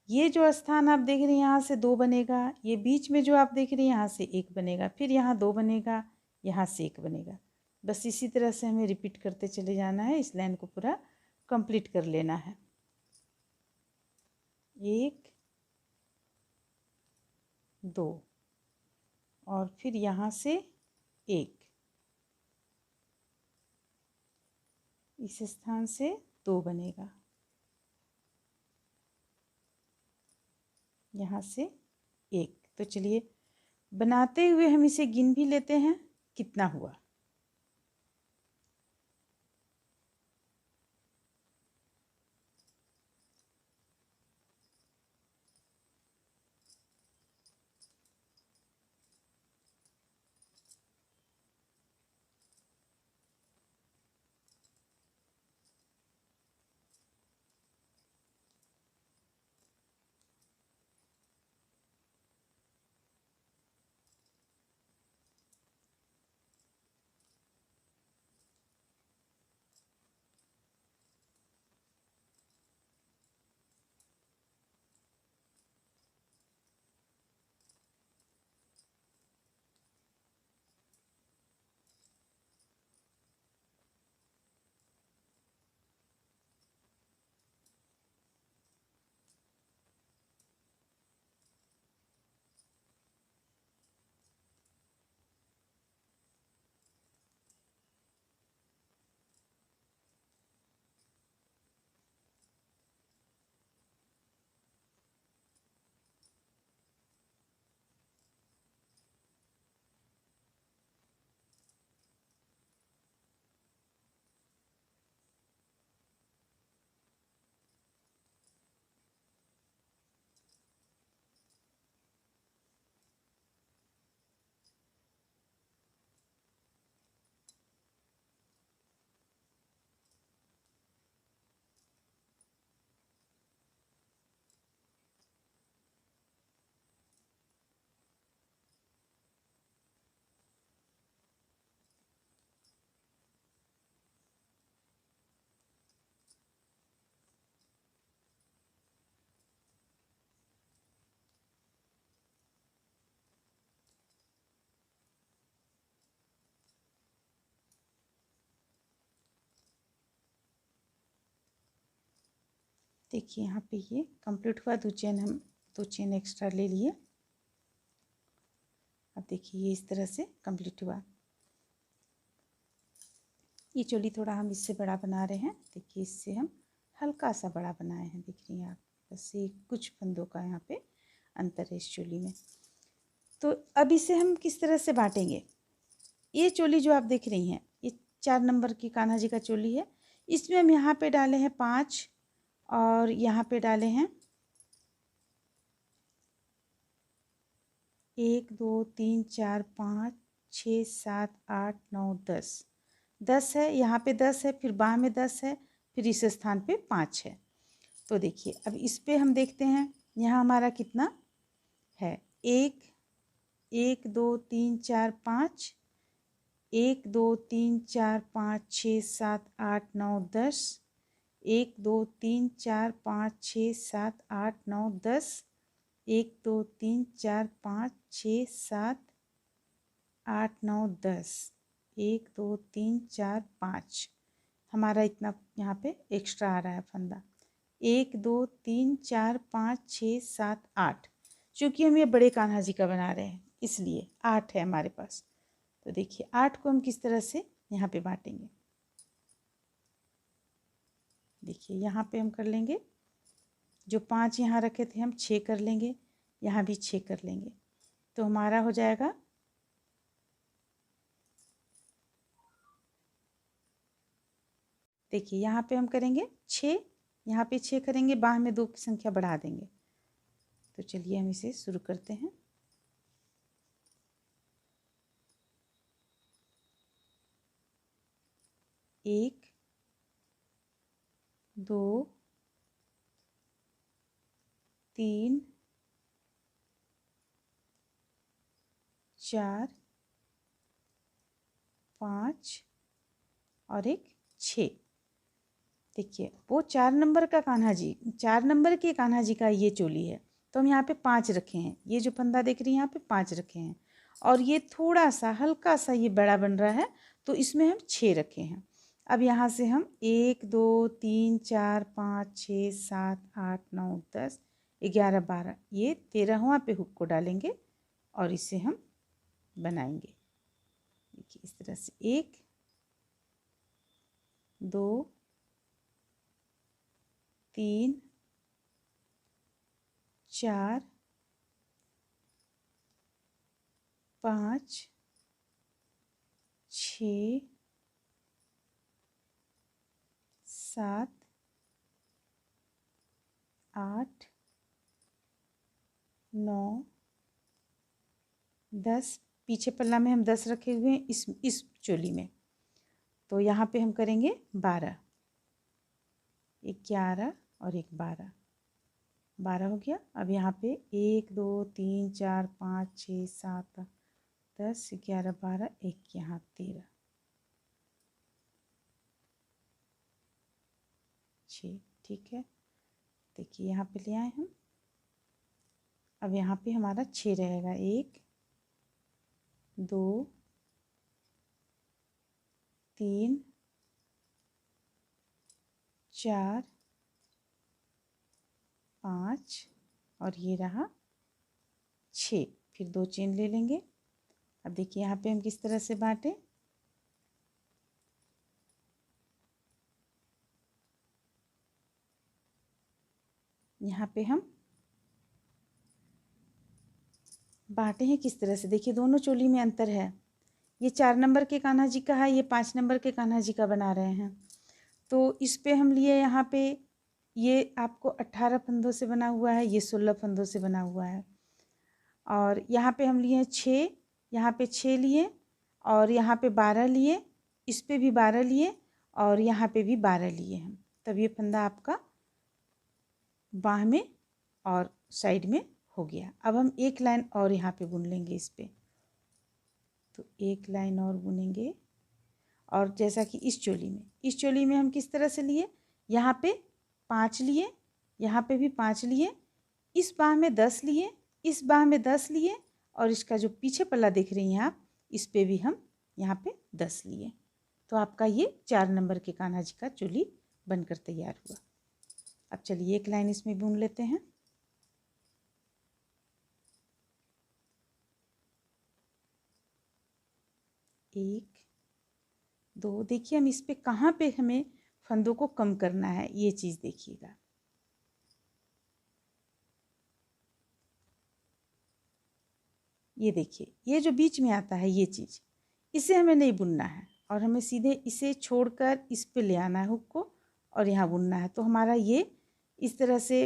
ये जो स्थान आप देख रहे हैं यहाँ से 2 बनेगा, ये बीच में जो आप देख रहे हैं यहाँ से 1 बनेगा, फिर यहाँ 2 बनेगा, यहाँ से 1 बनेगा। बस इसी तरह से हमें रिपीट करते चले जाना है। इस लाइन को पूरा कंप्लीट कर लेना है। 1 2 और फिर यहाँ से 1, इस स्थान से 2 बनेगा, यहाँ से 1। तो चलिए बनाते हुए हम इसे गिन भी लेते हैं कितना हुआ। देखिए यहाँ पे ये कंप्लीट हुआ, हम 2 चेन एक्स्ट्रा ले लिए। अब देखिए ये इस तरह से कंप्लीट हुआ। ये चोली थोड़ा हम इससे बड़ा बना रहे हैं। देखिए इससे हम हल्का सा बड़ा बनाए हैं, दिख रही हैं आप, बस ये कुछ फंदों का यहाँ पे अंतर है इस चोली में। तो अब इसे हम किस तरह से बांटेंगे। ये चोली जो आप देख रही हैं, ये 4 नंबर की कान्हा जी का चोली है। इसमें हम यहाँ पे डाले हैं 5 और यहाँ पे डाले हैं 1 2 3 4 5 6 7 8 9 10 10 है, यहाँ पे 10 है, फिर बाह में 10 है, फिर इस स्थान पे 5 है। तो देखिए अब इस पे हम देखते हैं यहाँ हमारा कितना है। 1 1 2 3 4 5, 1 2 3 4 5 6 7 8 9 10, 1 2 3 4 5 6 7 8 9 10, 1 2 3 4 5 6 7 8 9 10, 1 2 3 4 5, हमारा इतना यहाँ पे एक्स्ट्रा आ रहा है फंदा। 1 2 3 4 5 6 7 8, चूँकि हम ये बड़े कान्हा जी का बना रहे हैं इसलिए 8 है हमारे पास। तो देखिए 8 को हम किस तरह से यहाँ पे बांटेंगे। देखिए यहाँ पे हम कर लेंगे, जो 5 यहाँ रखे थे हम 6 कर लेंगे, यहाँ भी 6 कर लेंगे, तो हमारा हो जाएगा देखिए यहाँ पे हम करेंगे 6, यहाँ पे 6 करेंगे, बाह में 2 की संख्या बढ़ा देंगे। तो चलिए हम इसे शुरू करते हैं। एक 2 3 4 5 और एक 6। देखिए वो 4 नंबर का कान्हा जी, 4 नंबर के कान्हा जी का ये चोली है, तो हम यहाँ पे 5 रखे हैं। ये जो फंदा देख रही हैं यहाँ पे 5 रखे हैं, और ये थोड़ा सा हल्का सा ये बड़ा बन रहा है, तो इसमें हम 6 रखे हैं। अब यहाँ से हम 1 2 3 4 5 6 7 8 9 10 11 12, ये 13वां पे हुक को डालेंगे और इसे हम बनाएंगे। देखिए इस तरह से 1 2 3 4 5 6 7 8 9 10, पीछे पल्ला में हम 10 रखे हुए हैं इस चोली में, तो यहाँ पे हम करेंगे 12, 11 और एक 12, 12 हो गया। अब यहाँ पे 1 2 3 4 5 6 7 10 11 12, एक यहाँ 13 6, ठीक है। देखिए यहाँ पे ले आए हम, अब यहाँ पे हमारा 6 रहेगा, 1 2 3 4 5 और ये रहा 6, फिर 2 चेन ले लेंगे। अब देखिए यहाँ पे हम किस तरह से बांटें। यहाँ पे हम बांटे हैं किस तरह से, देखिए दोनों चोली में अंतर है। ये 4 नंबर के कान्हा जी का है, ये 5 नंबर के कान्हा जी का बना रहे हैं। तो इस पे हम लिए यहाँ पे, ये आपको 18 फंदों से बना हुआ है, ये 16 फंदों से बना हुआ है। और यहाँ पे हम लिए 6, यहाँ पे 6 लिए, और यहाँ पे 12 लिए, इस पे भी 12 लिए, और यहाँ पे भी 12 लिए हम, तब ये फंदा आपका बाह में और साइड में हो गया। अब हम एक लाइन और यहाँ पे बुन लेंगे इस पे, तो एक लाइन और बुनेंगे। और जैसा कि इस चोली में हम किस तरह से लिए, यहाँ पे 5 लिए, यहाँ पे भी 5 लिए, इस बाह में 10 लिए, इस बाह में 10 लिए, और इसका जो पीछे पल्ला देख रही हैं आप, इस पे भी हम यहाँ पे 10 लिए। तो आपका ये 4 नंबर के कान्हा जी का चोली बनकर तैयार हुआ। अब चलिए एक लाइन इसमें बुन लेते हैं। एक, दो, देखिए हम इस पे कहाँ पे हमें फंदों को कम करना है ये चीज़ देखिएगा। ये देखिए ये जो बीच में आता है ये चीज़, इसे हमें नहीं बुनना है और हमें सीधे इसे छोड़कर इस पे ले आना है हुक को और यहाँ बुनना है। तो हमारा ये इस तरह से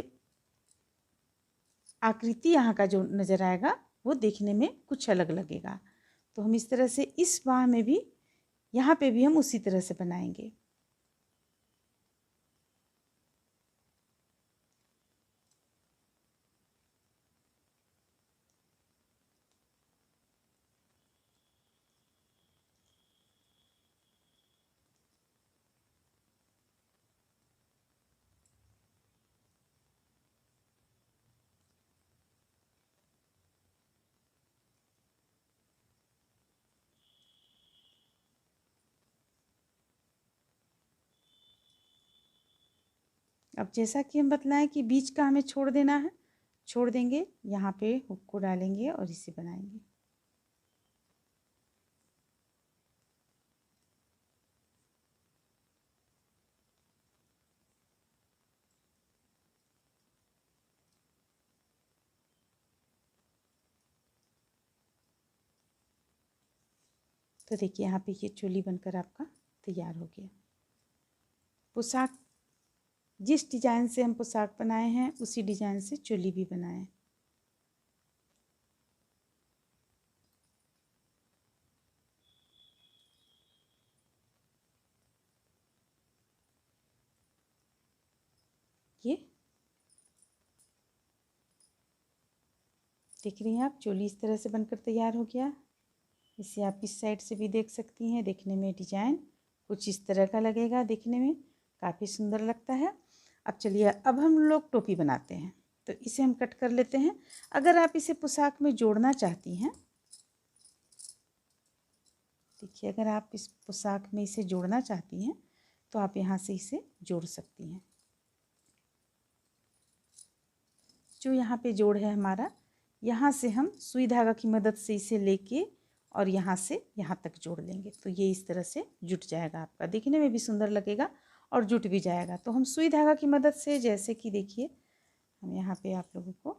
आकृति यहाँ का जो नज़र आएगा वो देखने में कुछ अलग लगेगा। तो हम इस तरह से इस बाह में भी, यहाँ पे भी हम उसी तरह से बनाएंगे। अब जैसा कि हम बतलाएं कि बीच का हमें छोड़ देना है, छोड़ देंगे, यहाँ पे हुक को डालेंगे और इसे बनाएंगे। तो देखिए यहाँ पे ये चोली बनकर आपका तैयार हो गया। पोशाक, जिस डिजाइन से हम पोशाक बनाए हैं उसी डिजाइन से चोली भी बनाएं। ये देख रही हैं आप, चोली इस तरह से बनकर तैयार हो गया। इसे आप इस साइड से भी देख सकती हैं। देखने में डिजाइन कुछ इस तरह का लगेगा, देखने में काफ़ी सुंदर लगता है। अब चलिए अब हम लोग टोपी बनाते हैं, तो इसे हम कट कर लेते हैं। अगर आप इसे पोशाक में जोड़ना चाहती हैं, देखिए अगर आप इस पोशाक में इसे जोड़ना चाहती हैं तो आप यहाँ से इसे जोड़ सकती हैं। जो यहाँ पे जोड़ है हमारा, यहाँ से हम सुई धागा की मदद से इसे लेके और यहाँ से यहाँ तक जोड़ लेंगे तो ये इस तरह से जुट जाएगा। आपका देखने में भी सुंदर लगेगा और जुट भी जाएगा। तो हम सुई धागा की मदद से, जैसे कि देखिए हम यहाँ पे आप लोगों को,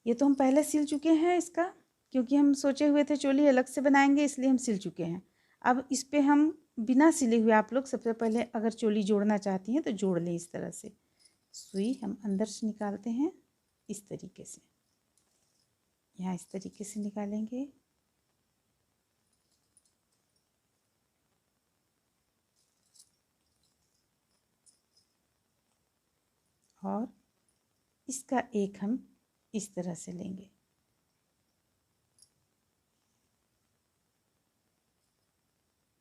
ये तो हम पहले सिल चुके हैं इसका, क्योंकि हम सोचे हुए थे चोली अलग से बनाएंगे इसलिए हम सिल चुके हैं। अब इस पे हम बिना सिले हुए, आप लोग सबसे पहले अगर चोली जोड़ना चाहती हैं तो जोड़ लें इस तरह से। सुई हम अंदर से निकालते हैं इस तरीके से, यहाँ इस तरीके से निकालेंगे और इसका एक हम इस तरह से लेंगे।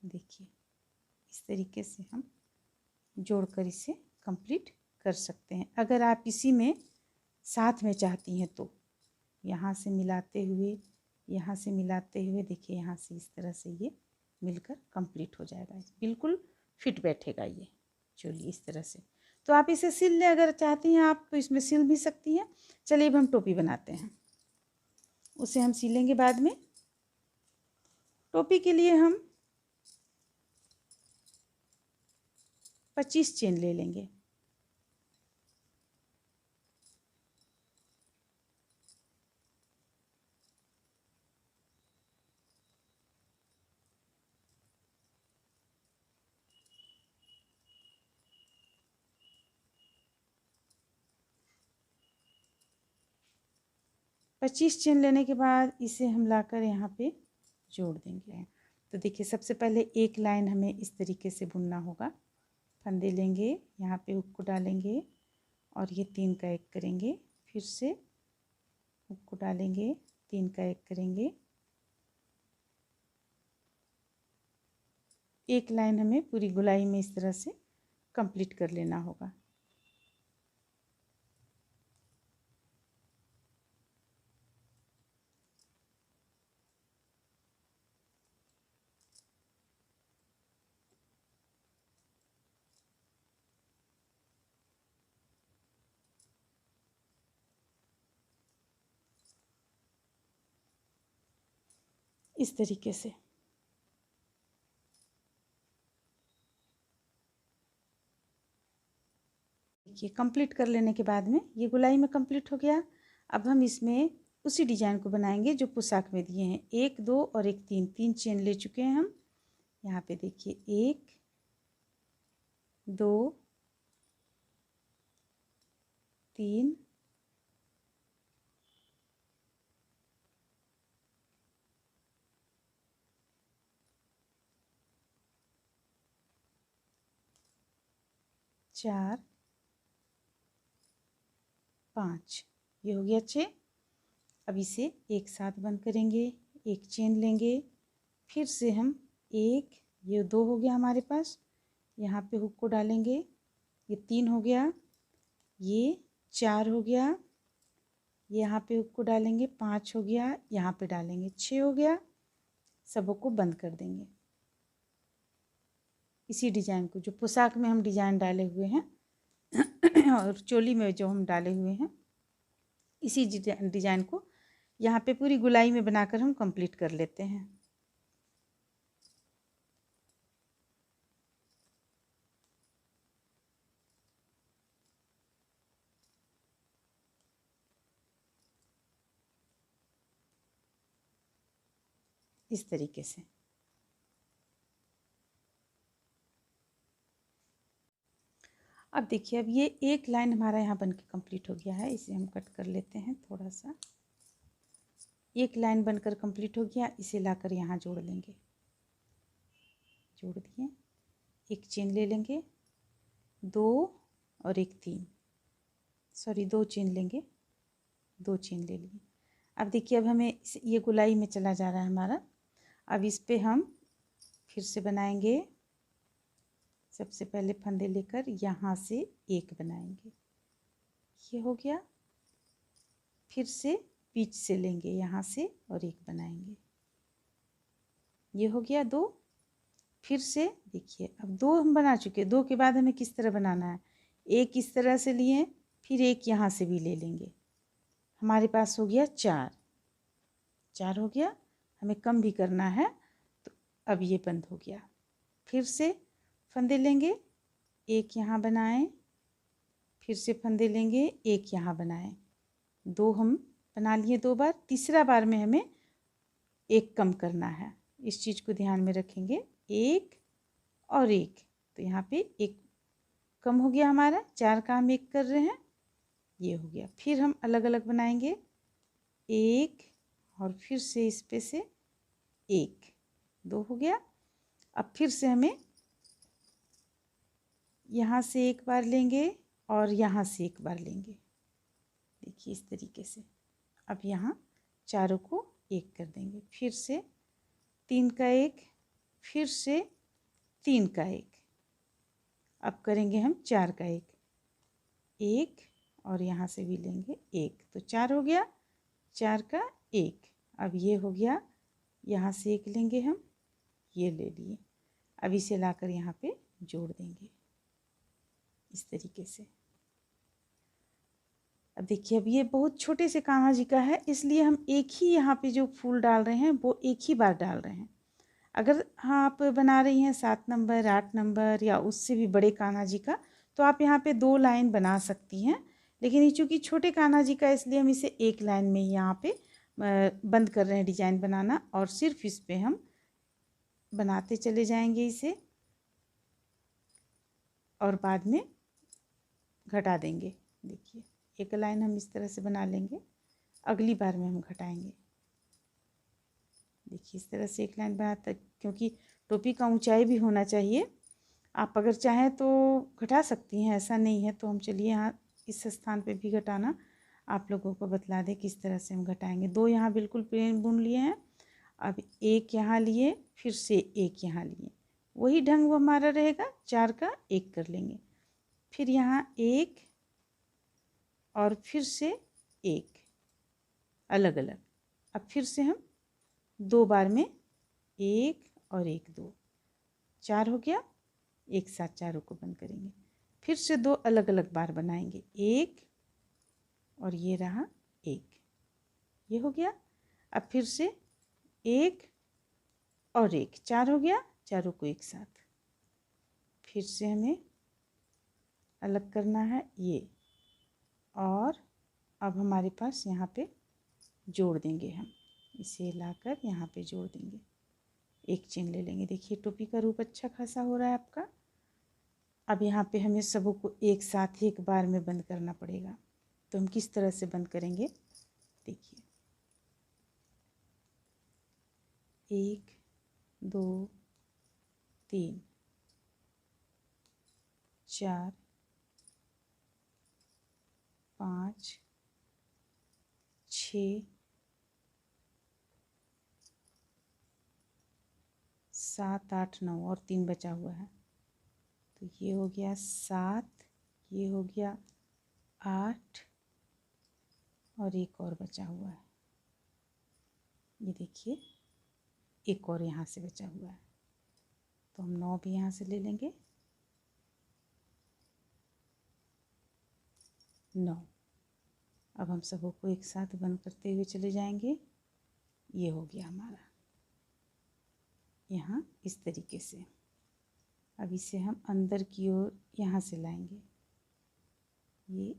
देखिए इस तरीके से हम जोड़कर इसे कंप्लीट कर सकते हैं। अगर आप इसी में साथ में चाहती हैं तो यहाँ से मिलाते हुए, यहाँ से मिलाते हुए, देखिए यहाँ से इस तरह से ये मिलकर कंप्लीट हो जाएगा। बिल्कुल फिट बैठेगा ये चोली इस तरह से। तो आप इसे सिल लें, अगर चाहती हैं आप तो इसमें सिल भी सकती हैं। चलिए अब हम टोपी बनाते हैं, उसे हम सिलेंगे बाद में। टोपी के लिए हम 25 चेन ले लेंगे। पच्चीस चेन लेने के बाद इसे हम लाकर यहाँ पे जोड़ देंगे। तो देखिए सबसे पहले एक लाइन हमें इस तरीके से बुनना होगा। फंदे लेंगे, यहाँ पे हुक को डालेंगे और ये 3 का 1 करेंगे, फिर से हुक को डालेंगे, 3 का 1 करेंगे। एक लाइन हमें पूरी गोलाई में इस तरह से कंप्लीट कर लेना होगा। इस तरीके से। देखिए कंप्लीट कर लेने के बाद में ये गोलाई में कंप्लीट हो गया। अब हम इसमें उसी डिजाइन को बनाएंगे जो पोशाक में दिए हैं। 1 2 और 1 3, 3 चेन ले चुके हैं हम। यहाँ पे देखिए 1 2 3 4 5, ये हो गया 6। अब इसे एक साथ बंद करेंगे, एक चेन लेंगे, फिर से हम 1, ये 2 हो गया हमारे पास, यहाँ पे हुक को डालेंगे, ये 3 हो गया, ये 4 हो गया, यहाँ पे हुक को डालेंगे, 5 हो गया, यहाँ पे डालेंगे, 6 हो गया। सबों को बंद कर देंगे। इसी डिजाइन को जो पोशाक में हम डिजाइन डाले हुए हैं और चोली में जो हम डाले हुए हैं, इसी डिजाइन को यहाँ पे पूरी गुलाई में बनाकर हम कंप्लीट कर लेते हैं। इस तरीके से। अब देखिए, अब ये एक लाइन हमारा यहाँ बनके कंप्लीट हो गया है। इसे हम कट कर लेते हैं थोड़ा सा। एक लाइन बनकर कंप्लीट हो गया, इसे लाकर यहाँ जोड़ लेंगे। जोड़ दिए, एक चेन ले लेंगे, 2 और 1 3, सॉरी 2 चेन लेंगे, 2 चेन ले लिए। अब देखिए, अब हमें ये गुलाई में चला जा रहा है हमारा। अब इस पे हम फिर से बनाएंगे। सबसे पहले फंदे लेकर यहाँ से एक बनाएंगे, ये हो गया। फिर से बीच से लेंगे यहाँ से और एक बनाएंगे, ये हो गया 2। फिर से देखिए, अब 2 हम बना चुके। 2 के बाद हमें किस तरह बनाना है, एक इस तरह से लिए, फिर एक यहाँ से भी ले लेंगे। हमारे पास हो गया 4, 4 हो गया। हमें कम भी करना है तो अब ये बंद हो गया। फिर से फंदे लेंगे, एक यहाँ बनाएं, फिर से फंदे लेंगे, एक यहाँ बनाएं। 2 हम बना लिए 2 बार। तीसरा बार में हमें एक कम करना है, इस चीज़ को ध्यान में रखेंगे। 1 और 1, तो यहाँ पे एक कम हो गया हमारा। 4 का हम 1 कर रहे हैं, ये हो गया। फिर हम अलग अलग बनाएंगे, 1 और फिर से इस पे से 1, 2 हो गया। अब फिर से हमें यहाँ से एक बार लेंगे और यहाँ से एक बार लेंगे, देखिए इस तरीके से। अब यहाँ चारों को एक कर देंगे, फिर से 3 का 1, फिर से 3 का 1। अब करेंगे हम 4 का 1, 1 और यहाँ से भी लेंगे 1, तो 4 हो गया। 4 का 1, अब ये हो गया। यहाँ से एक लेंगे हम, ये ले लिए। अब इसे लाकर यहाँ पे जोड़ देंगे इस तरीके से। अब देखिए, अब ये बहुत छोटे से कान्हा जी का है, इसलिए हम एक ही यहाँ पे जो फूल डाल रहे हैं वो एक ही बार डाल रहे हैं। अगर हाँ आप बना रही हैं 7 नंबर 8 नंबर या उससे भी बड़े कान्हा जी का, तो आप यहाँ पे 2 लाइन बना सकती हैं। लेकिन ये चूँकि छोटे कान्हा जी का, इसलिए हम इसे एक लाइन में यहाँ पे बंद कर रहे हैं डिजाइन बनाना, और सिर्फ इस पे हम बनाते चले जाएंगे इसे, और बाद में घटा देंगे। देखिए, एक लाइन हम इस तरह से बना लेंगे, अगली बार में हम घटाएंगे। देखिए इस तरह से एक लाइन बनाता, क्योंकि टोपी का ऊंचाई भी होना चाहिए। आप अगर चाहें तो घटा सकती हैं, ऐसा नहीं है। तो हम चलिए यहाँ इस स्थान पे भी घटाना आप लोगों को बतला दें किस तरह से हम घटाएंगे। 2 यहाँ बिल्कुल प्लेन बुन लिए हैं, अब एक यहाँ लिए, फिर से एक यहाँ लिए, वही ढंग वो हमारा रहेगा। 4 का 1 कर लेंगे, फिर यहाँ 1 और फिर से 1 अलग अलग। अब फिर से हम 2 बार में 1 और 1 2, 4 हो गया। एक साथ चारों को बंद करेंगे, फिर से 2 अलग अलग बार बनाएंगे, 1 और ये रहा 1, ये हो गया। अब फिर से 1 और एक, 4 हो गया। चारों को एक साथ फिर से हमें अलग करना है ये, और अब हमारे पास यहाँ पे जोड़ देंगे हम, इसे लाकर यहाँ पे जोड़ देंगे, एक चेन ले लेंगे। देखिए टोपी का रूप अच्छा खासा हो रहा है आपका। अब यहाँ पे हमें सबों को एक साथ ही एक बार में बंद करना पड़ेगा। तो हम किस तरह से बंद करेंगे देखिए, 1 2 3 4 5 6 7 8 9 और 3 बचा हुआ है। तो ये हो गया 7, ये हो गया 8 और एक और बचा हुआ है। ये देखिए एक और यहाँ से बचा हुआ है, तो हम 9 भी यहाँ से ले लेंगे। 9। अब हम सबों को एक साथ बंद करते हुए चले जाएंगे। ये हो गया हमारा यहाँ इस तरीके से। अब इसे हम अंदर की ओर यहाँ से लाएंगे, ये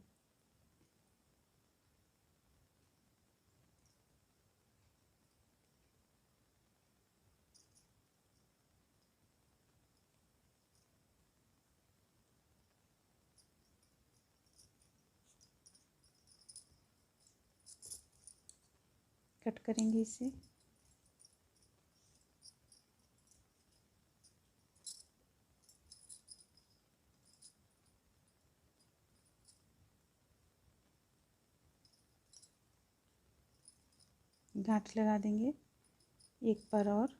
कट करेंगे इसे। गांठ लगा देंगे एक बार और।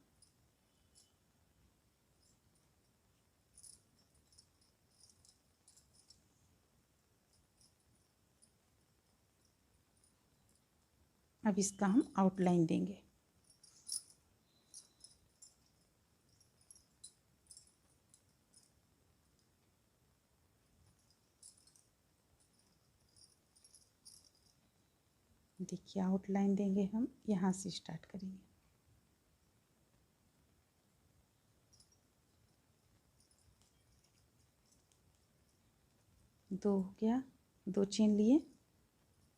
अब इसका हम आउटलाइन देंगे। देखिए आउटलाइन देंगे हम, यहाँ से स्टार्ट करेंगे। दो हो गया, 2 चेन लिए।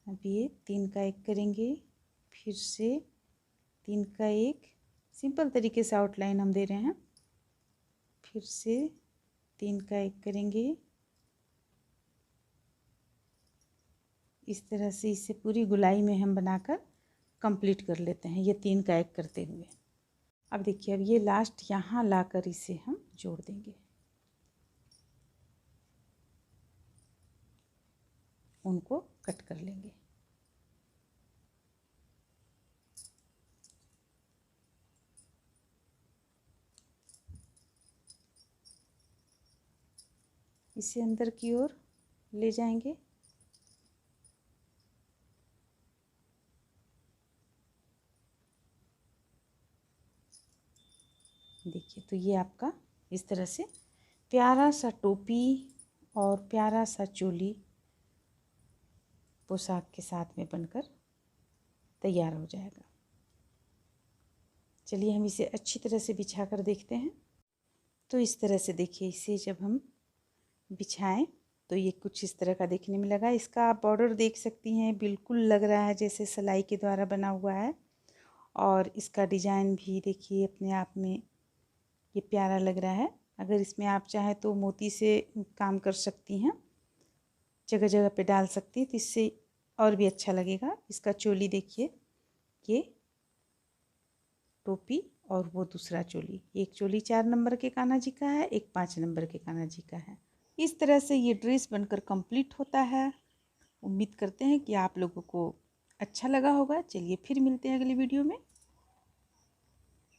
अब ये 3 का 1 करेंगे, फिर से 3 का 1, सिंपल तरीके से आउटलाइन हम दे रहे हैं। फिर से 3 का 1 करेंगे, इस तरह से इसे पूरी गुलाई में हम बनाकर कंप्लीट कर लेते हैं, ये 3 का 1 करते हुए। अब देखिए अब ये लास्ट यहाँ लाकर इसे हम जोड़ देंगे, उनको कट कर लेंगे। इसे अंदर की ओर ले जाएंगे। देखिए तो ये आपका इस तरह से प्यारा सा टोपी और प्यारा सा चोली पोशाक के साथ में बनकर तैयार हो जाएगा। चलिए हम इसे अच्छी तरह से बिछा कर देखते हैं। तो इस तरह से देखिए, इसे जब हम बिछाएं तो ये कुछ इस तरह का देखने में लगा। इसका आप बॉर्डर देख सकती हैं, बिल्कुल लग रहा है जैसे सिलाई के द्वारा बना हुआ है। और इसका डिज़ाइन भी देखिए अपने आप में ये प्यारा लग रहा है। अगर इसमें आप चाहें तो मोती से काम कर सकती हैं, जगह जगह पे डाल सकती हैं, तो इससे और भी अच्छा लगेगा। इसका चोली देखिए, ये टोपी और वो दूसरा चोली, एक चोली 4 नंबर के कान्हा जी का है, एक 5 नंबर के कान्हा जी का है। इस तरह से ये ड्रेस बनकर कंप्लीट होता है। उम्मीद करते हैं कि आप लोगों को अच्छा लगा होगा। चलिए फिर मिलते हैं अगली वीडियो में।